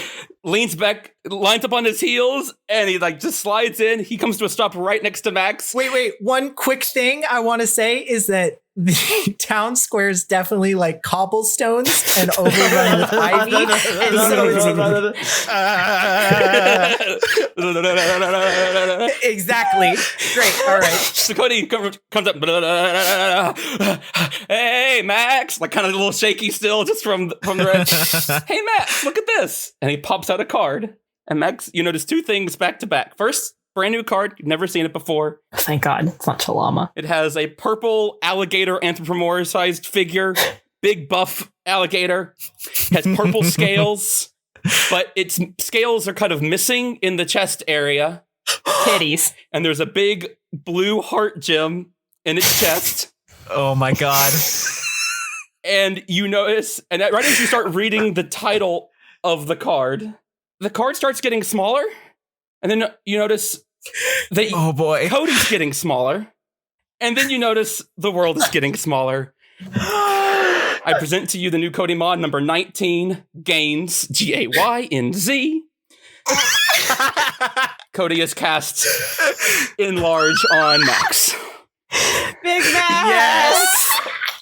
leans back, lines up on his heels, and he like just slides in. He comes to a stop right next to Max. Wait. One quick thing I want to say is that the town square is definitely like cobblestones and overrun with ivy. And so it's exactly. Great. All right. So Cody comes up. Hey, Max. Like kind of a little shaky still, just from the red. Hey, Max, look at this. And he pops out a card. And Max, you notice two things back to back. First, brand new card. You've never seen it before. Thank God. It's not Chalama. It has a purple alligator anthropomorphized figure. Big buff alligator. It has purple scales. But its scales are kind of missing in the chest area. Titties. And there's a big blue heart gem in its chest. Oh my God. And you notice, and right as you start reading the title of the card starts getting smaller. And then you notice that Oh boy. Cody's getting smaller. And then you notice the world is getting smaller. I present to you the new Cody mod number 19, Gains, Gaynz. Cody is cast Enlarge on Max. Big Max! Yes!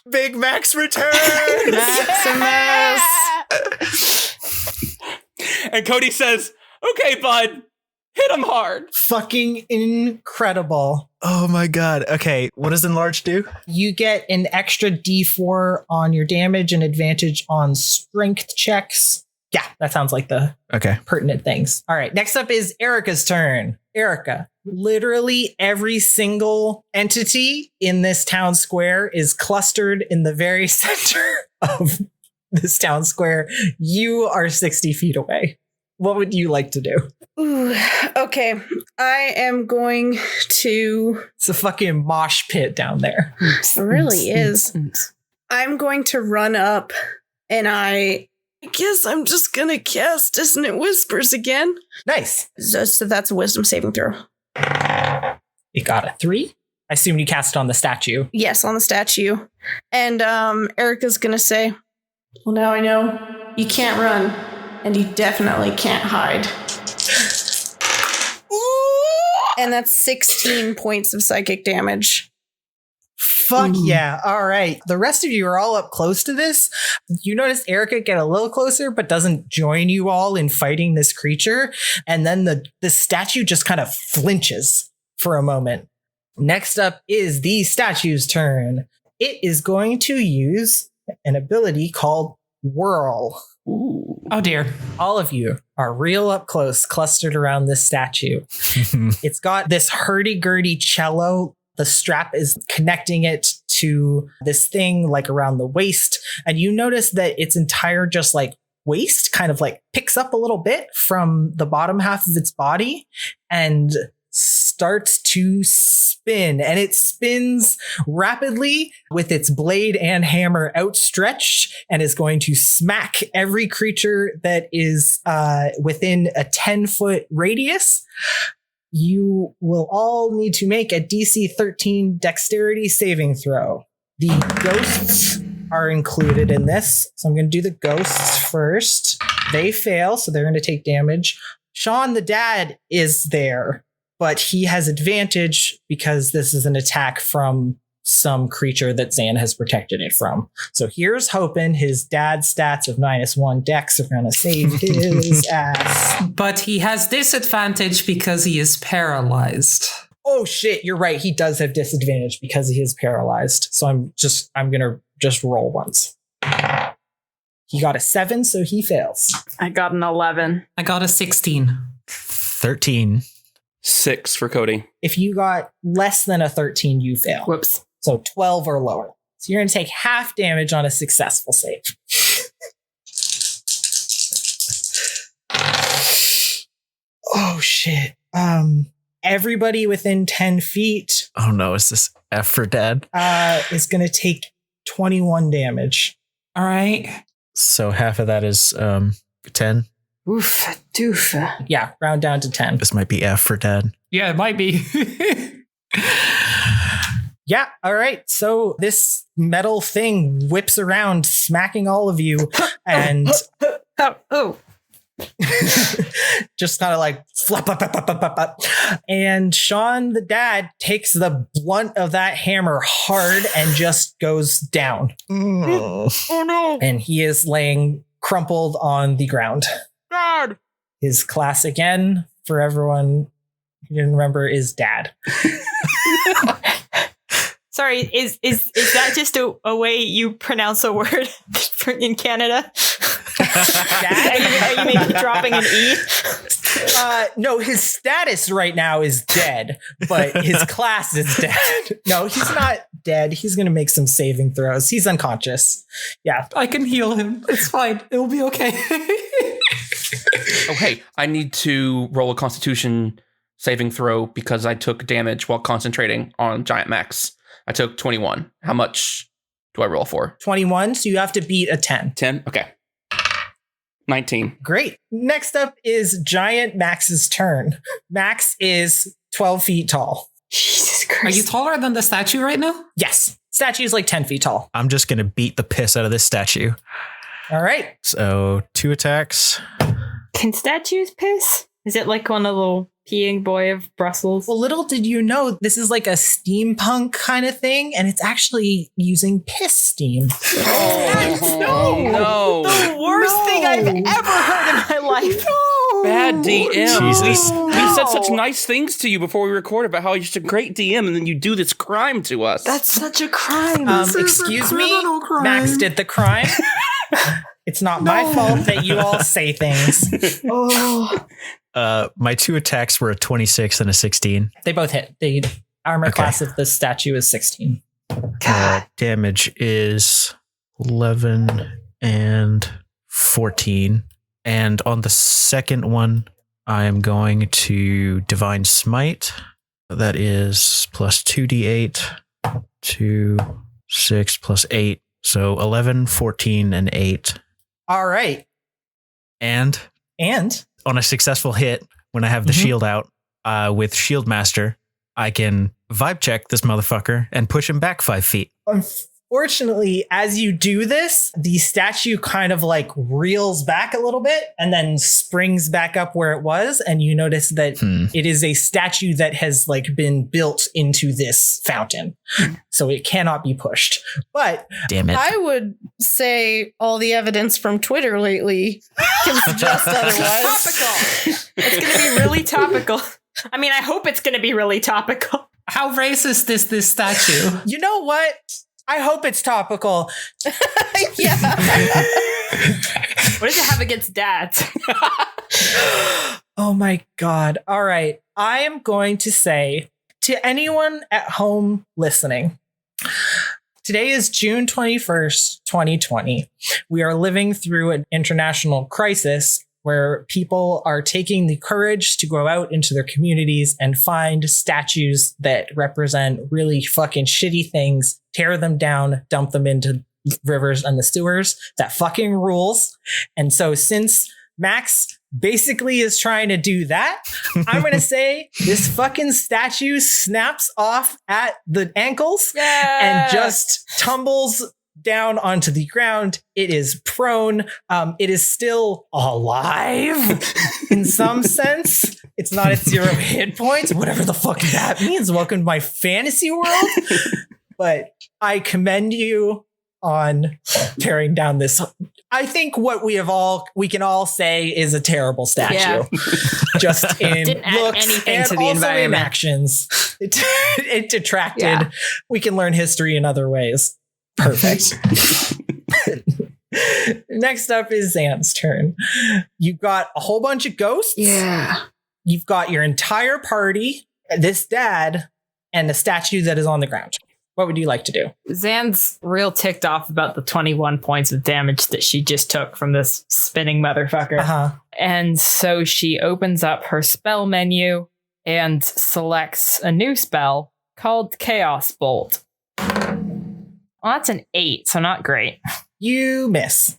Big Max returns! Maximus. And Cody says, okay, bud, hit him hard. Fucking incredible. Oh my god. Okay, what does Enlarge do? You get an extra D4 on your damage and advantage on strength checks. Yeah, that sounds like the Okay. pertinent things. All right, next up is Erica's turn. Erica, literally every single entity in this town square is clustered in the very center of this town square. You are 60 feet away. What would you like to do? Ooh, okay. I am going to. It's a fucking mosh pit down there. It really is. I'm going to run up and I guess I'm just going to cast Dissonant Whispers again. Nice. So that's a wisdom saving throw. You got a 3. I assume you cast it on the statue. Yes, on the statue. And Erica's going to say, well, now I know you can't run and you definitely can't hide. And that's 16 points of psychic damage. Fuck yeah. All right. The rest of you are all up close to this. You notice Erica get a little closer, but doesn't join you all in fighting this creature. And then the statue just kind of flinches for a moment. Next up is the statue's turn. It is going to use an ability called Whirl. Ooh. Oh dear. All of you are real up close, clustered around this statue. It's got this hurdy-gurdy cello. The strap is connecting it to this thing like around the waist. And you notice that its entire just like waist kind of like picks up a little bit from the bottom half of its body and starts to spin. And it spins rapidly with its blade and hammer outstretched and is going to smack every creature that is within a 10-foot radius. You will all need to make a DC 13 dexterity saving throw. The ghosts are included in this. So I'm going to do the ghosts first. They fail, so they're going to take damage. Sean, the dad, is there, but he has advantage because this is an attack from some creature that Zan has protected it from. So here's hoping his dad's stats of -1 dex are going to save his ass. But he has disadvantage because he is paralyzed. Oh shit, you're right. He does have disadvantage because he is paralyzed. So I'm going to just roll once. He got a 7, so he fails. I got an 11. I got a 16. 13. 6 for Cody. If you got less than a 13, you fail. Whoops. So 12 or lower. So you're going to take half damage on a successful save. Oh shit. Everybody within 10 feet Oh no, is this F for dad? is going to take 21 damage. All right. So half of that is 10. Oof, doof. Yeah, round down to 10. This might be F for dad. Yeah, it might be. Yeah, all right. So this metal thing whips around, smacking all of you, and Oh. just kind of like flap, flap, flap, flap, flap, flap. And Sean, the dad, takes the blunt of that hammer hard and just goes down. Oh. Oh no. And he is laying crumpled on the ground. God. His class again, for everyone who didn't remember, is dad. Sorry, is that just a way you pronounce a word in Canada? Are you maybe dropping an E? No, his status right now is dead, but his class is dead. No, he's not dead. He's going to make some saving throws. He's unconscious. Yeah. I can heal him. It's fine. It'll be okay. Oh, hey, I need to roll a Constitution saving throw because I took damage while concentrating on Giant Max. I took 21. How much do I roll for? 21, so you have to beat a 10. 10? Okay. 19. Great. Next up is Giant Max's turn. Max is 12 feet tall. Jesus Are Christ. you taller than the statue right now? Yes. Statue's like 10 feet tall. I'm just going to beat the piss out of this statue. All right. So 2 attacks. Can statues piss? Is it like on a little peeing boy of Brussels? Well, little did you know, this is like a steampunk kind of thing, and it's actually using piss steam. No. The worst thing I've ever heard in my life. Bad DM. Jesus. We said such nice things to you before we recorded about how you're just a great DM, and then you do this crime to us. That's such a crime. Excuse me, Max did the crime. It's not my fault that you all say things. My 2 attacks were a 26 and a 16. They both hit. The armor Okay. class of the statue is 16. Damage is 11 and 14. And on the second one, I am going to Divine Smite. That is plus 2d8, 2, 6 plus 8. So 11, 14, and 8. All right. And on a successful hit, when I have the shield out with Shield Master, I can vibe check this motherfucker and push him back 5 feet. Unfortunately, as you do this, the statue kind of like reels back a little bit and then springs back up where it was. And you notice that it is a statue that has like been built into this fountain. So it cannot be pushed. But Damn it. I would say all the evidence from Twitter lately can suggest otherwise. Topical. It's going to be really topical. I mean, I hope it's going to be really topical. How racist is this statue? you know what? I hope it's topical. Yeah. What does it have against dads? Oh my God. All right. I am going to say to anyone at home listening, today is June 21st, 2020. We are living through an international crisis where people are taking the courage to go out into their communities and find statues that represent really fucking shitty things, tear them down, dump them into rivers and the sewers. That fucking rules. And so since Max basically is trying to do that, I'm going to say this fucking statue snaps off at the ankles and just tumbles down onto the ground. It is prone. It is still alive in some sense. It's not at 0 hit points, whatever the fuck that means. Welcome to my fantasy world. But I commend you on tearing down this. I think what we can all say is a terrible statue. Yeah. Just in Didn't add looks anything and to the also in environment. actions. It detracted. Yeah. We can learn history in other ways. Perfect. Next up is Zan's turn. You've got a whole bunch of ghosts. Yeah. You've got your entire party, this dad, and the statue that is on the ground. What would you like to do? Zan's real ticked off about the 21 points of damage that she just took from this spinning motherfucker. Uh-huh. And so she opens up her spell menu and selects a new spell called Chaos Bolt. Well, that's an 8, so not great. You miss.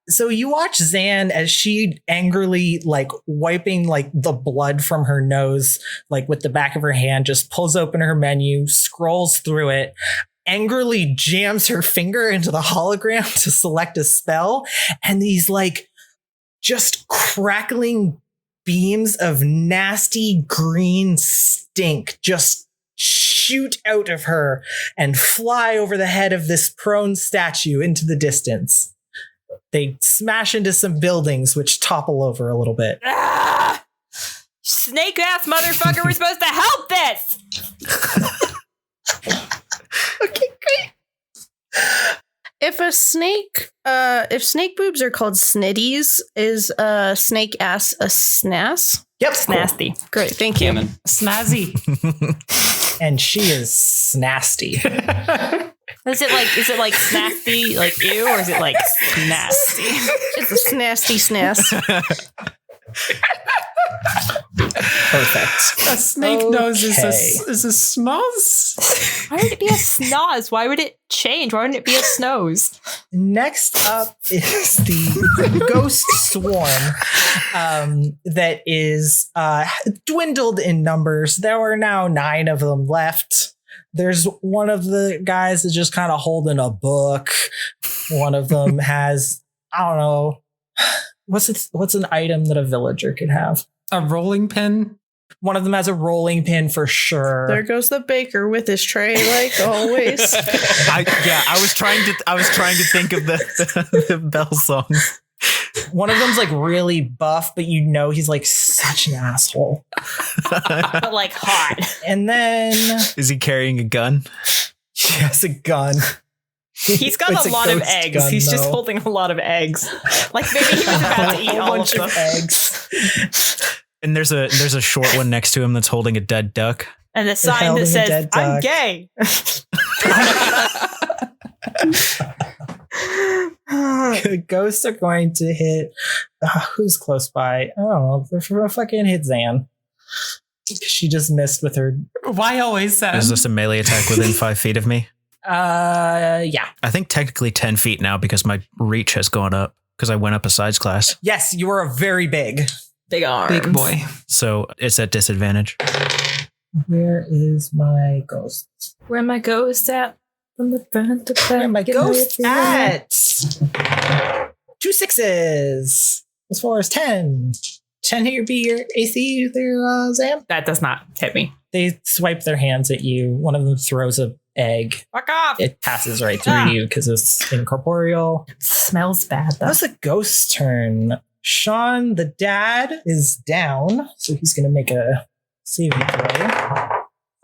So you watch Zan as she angrily, like, wiping, like, the blood from her nose, like, with the back of her hand, just pulls open her menu, scrolls through it, angrily jams her finger into the hologram to select a spell, and these, like, just crackling beams of nasty green stink just shoot out of her and fly over the head of this prone statue into the distance. They smash into some buildings, which topple over a little bit. Ah! Snake ass motherfucker, we're supposed to help this! Okay, great. If snake boobs are called snitties, is snake ass a snass? Yep. It's nasty. Great, thank you. Canon. Snazzy. And she is snasty. Is it like snasty, like ew, or is it like nasty? It's a snasty snass. Perfect. A snake nose is Okay. is a snoz. Why would it be a snoz? Why would it change? Why wouldn't it be a snows? Next up is the ghost swarm that is dwindled in numbers. There are now 9 of them left. There's one of the guys that's just kind of holding a book. One of them has, I don't know, what's an item that a villager could have? A rolling pin. One of them has a rolling pin for sure. There goes the baker with his tray, like always. I was trying to think of the Bell song. One of them's like really buff, but you know he's like such an asshole. But like hot. And then Is he carrying a gun? he has a gun. He's got It's a lot of ghost eggs. gun, He's just though. holding a lot of eggs. Like maybe he was about to eat A all bunch of of them. eggs. And there's a short one next to him that's holding a dead duck. And the sign holding that a says, dead I'm duck. gay. The ghosts are going to hit. Who's close by? I don't know. They're fucking hit Zan. She just missed with her. Why always that? Is this a melee attack within 5 feet of me? Yeah. I think technically 10 feet now because my reach has gone up because I went up a size class. Yes, you are a very big. Big arms. Big boy. So it's at disadvantage. Where is my ghost? Where my ghost at? From the front to back. Where my Get ghost ready. at? 2 6s. As far as 10. 10 hit be your AC there, Zan? That does not hit me. They swipe their hands at you. One of them throws a egg. Fuck off. It passes right through you because it's incorporeal. Smells bad though. That was the ghost's turn. Sean, the dad, is down, so he's going to make a saving throw,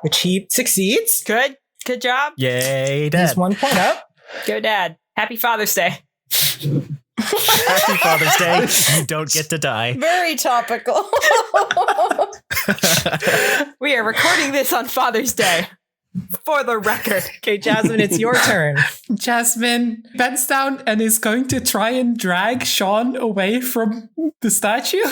which he succeeds. Good. Good job. Yay, He's Dad. 1 point up. Go, Dad. Happy Father's Day. Happy Father's Day. You don't get to die. Very topical. We are recording this on Father's Day. For the record. Okay, Jasmine, it's your turn. Jasmin bends down and is going to try and drag Sean away from the statue.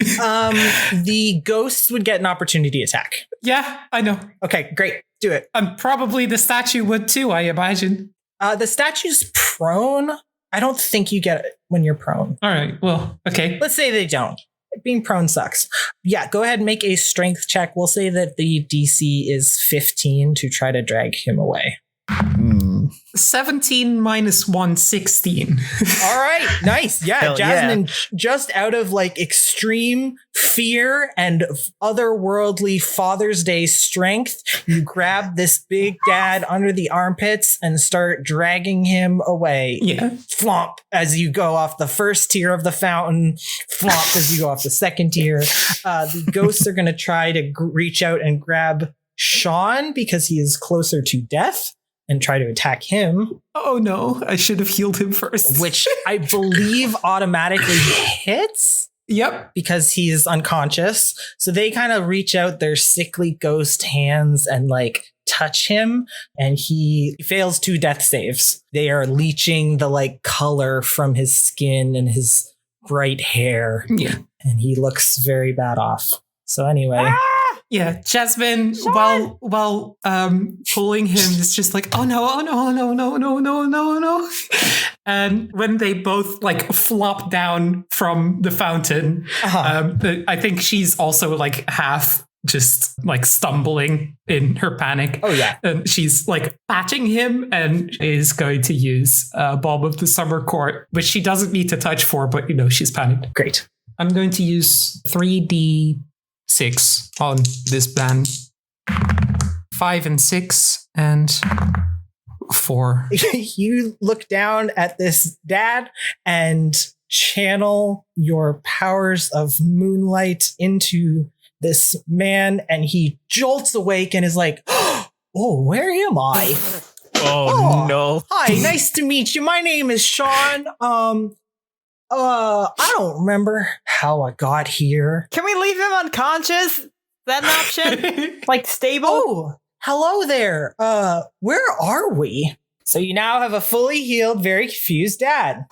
The ghosts would get an opportunity attack. Yeah, I know. Okay, great. Do it. And probably the statue would too, I imagine. The statue's prone. I don't think you get it when you're prone. All right, well, okay. Let's say they don't. Being prone sucks. Yeah, go ahead and make a strength check. We'll say that the DC is 15 to try to drag him away. 17 minus 1, 16. All right, nice. Yeah, Hell Jasmine, just out of like extreme fear and otherworldly Father's Day strength, you grab this big dad under the armpits and start dragging him away. Yeah. Flomp as you go off the first tier of the fountain, flomp as you go off the second tier. The ghosts are going to try to reach out and grab Sean because he is closer to death and try to attack him, Oh no, I should have healed him first. which I believe automatically hits Yep. because he is unconscious. So they kind of reach out their sickly ghost hands and like touch him, and he fails 2 death saves. They are leeching the like color from his skin and his bright hair, Yeah. and he looks very bad off. So anyway, Yeah, Jasmine, while pulling him, is just like, oh no, oh no, no, no, no, no, no, no. And when they both like flop down from the fountain, I think she's also like half just like stumbling in her panic. oh yeah, And she's like patching him and is going to use Bomb of the Summer Court, which she doesn't need to touch for, but you know, she's panicked. great. I'm going to use 3d6 on this band. 5 and 6 and 4. You look down at this dad and channel your powers of moonlight into this man, and he jolts awake and is like, oh, where am I? Oh, no. Hi, nice to meet you. My name is Sean. I don't remember how I got here. Can we leave him unconscious? Is that an option? Like stable? Oh, hello there. Where are we? So you now have a fully healed, very confused dad.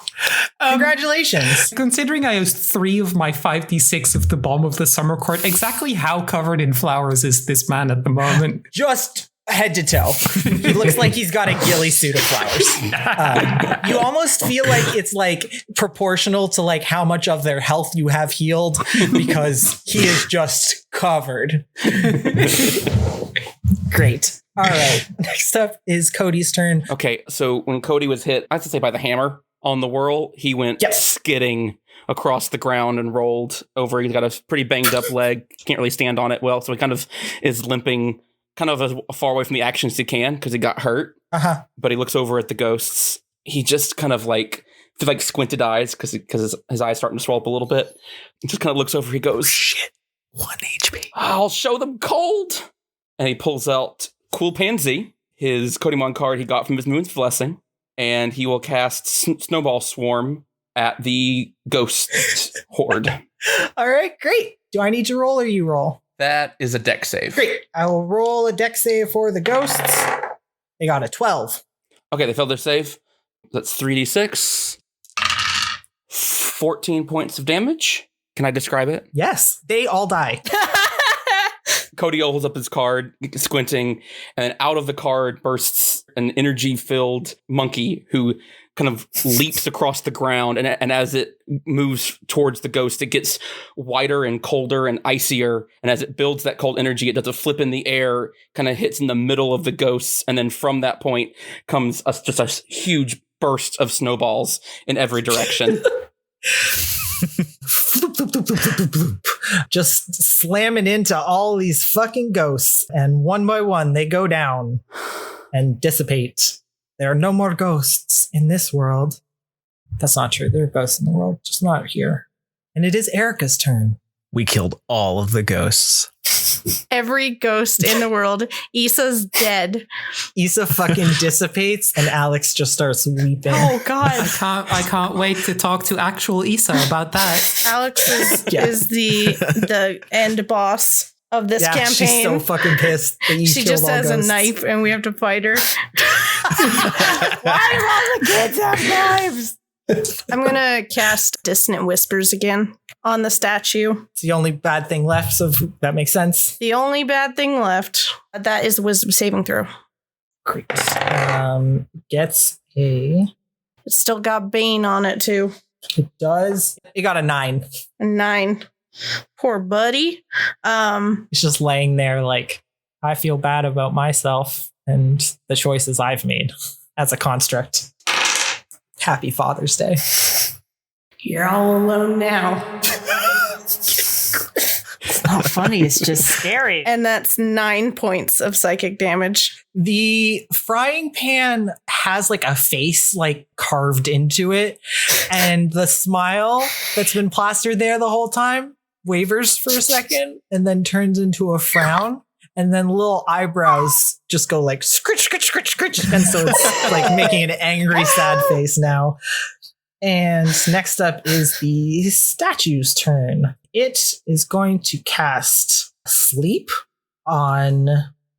Congratulations. Considering I used 3 of my 5d6 of the Bomb of the Summer Court, exactly how covered in flowers is this man at the moment? Just head to toe. He looks like he's got a ghillie suit of flowers. You almost feel like it's like proportional to like how much of their health you have healed, because he is just covered. Great. All right. Next up is Cody's turn. Okay, so when Cody was hit, I have to say by the hammer on the whirl, he went skidding across the ground and rolled over. He's got a pretty banged up leg. Can't really stand on it well, so he kind of is limping kind of as far away from the action as he can because he got hurt. Uh-huh. But he looks over at the ghosts. He just kind of like squinted eyes because his eyes starting to swell up a little bit. He just kind of looks over. He goes, Shit. 1 HP. I'll show them cold. And he pulls out Cool Pansy, his Codymon card he got from his Moon's Blessing, and he will cast Snowball Swarm at the ghost horde. All right, great. Do I need to roll or you roll? That is a deck save. Great. I will roll a deck save for the ghosts. They got a 12. Okay, they failed their save. That's 3d6. 14 points of damage. Can I describe it? Yes, they all die. Cody holds up his card, squinting, and then out of the card bursts an energy-filled monkey who kind of leaps across the ground, and as it moves towards the ghost, it gets whiter and colder and icier, and as it builds that cold energy, it does a flip in the air, kind of hits in the middle of the ghosts, and then from that point comes just a huge burst of snowballs in every direction. Just slamming into all these fucking ghosts, and one by one they go down and dissipate. There are no more ghosts in this world. That's not true. There are ghosts in the world, just not here. And it is Erica's turn. We killed all of the ghosts. Every ghost in the world. Issa's dead. Issa fucking dissipates, and Alex just starts weeping. Oh God! I can't wait to talk to actual Issa about that. Alex is the end boss of this campaign. She's so fucking pissed that you she killed just all has ghosts. a knife, and we have to fight her. Why do all the kids have knives? I'm gonna cast Dissonant Whispers again on the statue. It's the only bad thing left, so that makes sense. The only bad thing left, that is the wisdom saving throw. Great. Gets a... It's still got Bane on it too. It does. It got a 9. A 9. Poor buddy. It's just laying there like, I feel bad about myself and the choices I've made as a construct. Happy Father's Day. You're all alone now. It's not funny. It's just scary. And that's 9 points of psychic damage. The frying pan has like a face like carved into it, and the smile that's been plastered there the whole time wavers for a second and then turns into a frown, and then little eyebrows just go like scritch, scritch, scritch, scritch, and so it's like making an angry, sad face now. And next up is the statue's turn. It is going to cast Sleep on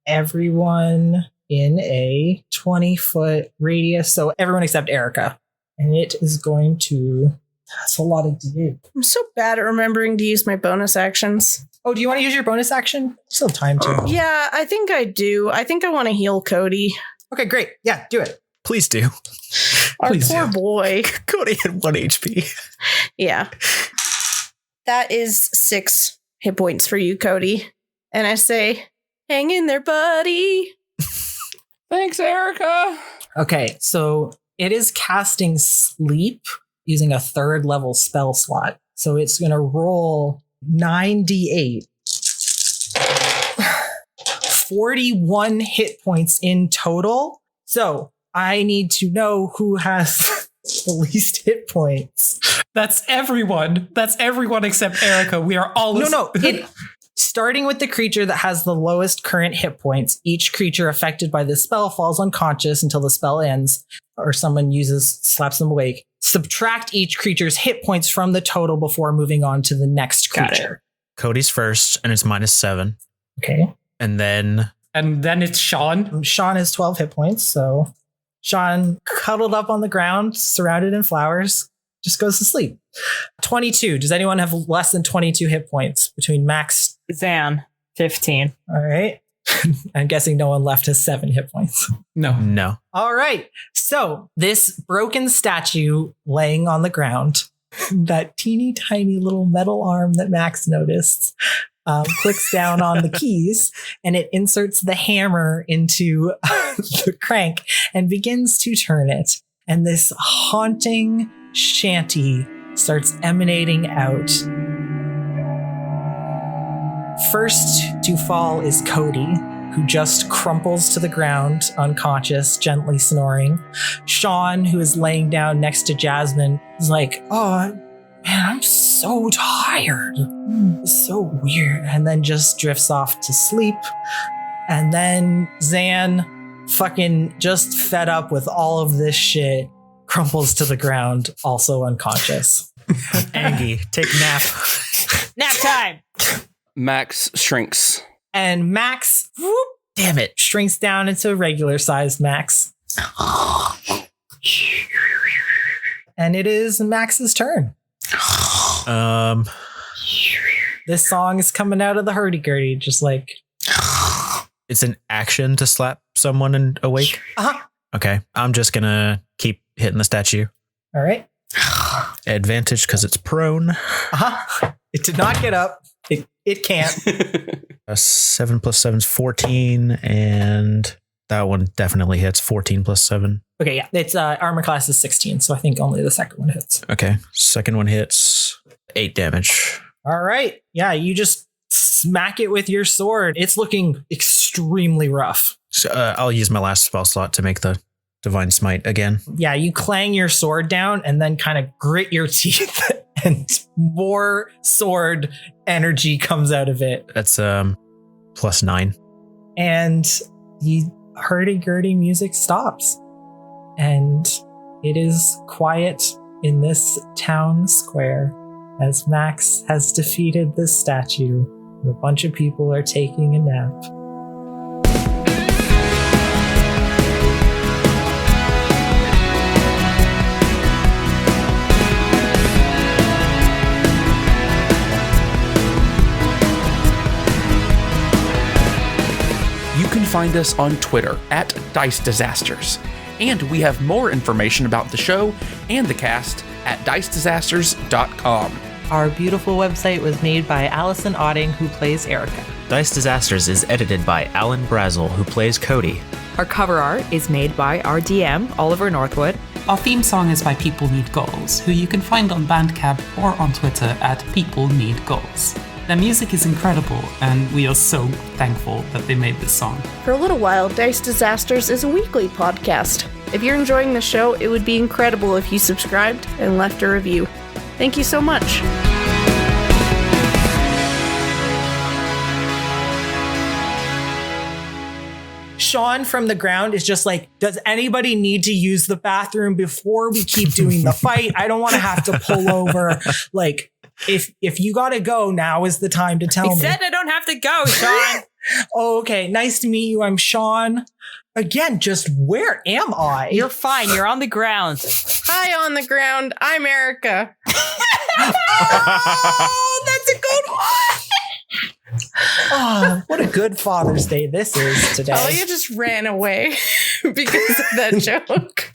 everyone in a 20-foot radius. So everyone except Erica. And it is going to... That's a lot of D8. I'm so bad at remembering to use my bonus actions. Oh, do you want to use your bonus action? Still time to. Yeah, I think I do. I think I want to heal Cody. Okay, great. Yeah, do it. Please do. Our Please poor do. boy. Cody had 1 HP. Yeah. That is 6 hit points for you, Cody. And I say, hang in there, buddy. Thanks, Erica. Okay, so it is casting Sleep using a 3rd level spell slot. So it's going to roll 9d8. 41 hit points in total. So I need to know who has the least hit points. That's everyone. That's everyone except Erica. We are all... No. Starting with the creature that has the lowest current hit points, each creature affected by this spell falls unconscious until the spell ends or someone slaps them awake. Subtract each creature's hit points from the total before moving on to the next creature. Cody's first, and it's -7. Okay. And then it's Sean. Sean has 12 hit points, so Sean, cuddled up on the ground, surrounded in flowers, just goes to sleep. 22. Does anyone have less than 22 hit points between max? Zan, 15. All right. I'm guessing no one left has 7 hit points. no. All right. So this broken statue laying on the ground, that teeny tiny little metal arm that Max noticed, clicks down on the keys, and it inserts the hammer into the crank and begins to turn it. And this haunting shanty starts emanating out. First to fall is Cody, who just crumples to the ground, unconscious, gently snoring. Sean, who is laying down next to Jasmin, is like, oh, man, I'm so tired. It's so weird. And then just drifts off to sleep. And then Zan, fucking just fed up with all of this shit, crumples to the ground, also unconscious. Angie, take a nap. Nap time. Max shrinks. And Max, whoop, damn it, shrinks down into a regular sized Max. And it is Max's turn. This song is coming out of the hurdy-gurdy, just like... It's an action to slap someone and awake? Uh-huh. Okay, I'm just gonna keep hitting the statue. All right. Advantage because it's prone. Uh-huh. It did not get up. It can't. 7 plus 7 is 14, and that one definitely hits. 14 plus 7. Okay, yeah. It's armor class is 16, so I think only the second one hits. Okay, second one hits 8 damage. All right. Yeah, you just smack it with your sword. It's looking extremely rough. So, I'll use my last spell slot to make the Divine Smite again. Yeah, you clang your sword down and then kind of grit your teeth and more sword energy comes out of it. That's plus 9. And the hurdy-gurdy music stops. And it is quiet in this town square as Max has defeated this statue. And a bunch of people are taking a nap. You can find us on Twitter at Dice Disasters. And we have more information about the show and the cast at dicedisasters.com. Our beautiful website was made by Allison Otting, who plays Erica. Dice Disasters is edited by Alan Brazzell, who plays Cody. Our cover art is made by our DM, Oliver Northwood. Our theme song is by People Need Goals, who you can find on Bandcamp or on Twitter at People Need Goals. Their music is incredible, and we are so thankful that they made this song. For a little while, Dice Disasters is a weekly podcast. If you're enjoying the show, it would be incredible if you subscribed and left a review. Thank you so much. Sean from the ground is just like, does anybody need to use the bathroom before we keep doing the fight? I don't want to have to pull over. Like, if you gotta go, now is the time to tell me. I said I don't have to go, Sean. Oh, okay. Nice to meet you. I'm Sean. Again, just where am I? You're fine. You're on the ground. Hi on the ground. I'm Erica. Oh, that's a good one. Oh, what a good Father's Day this is today. Talia just ran away because of that joke.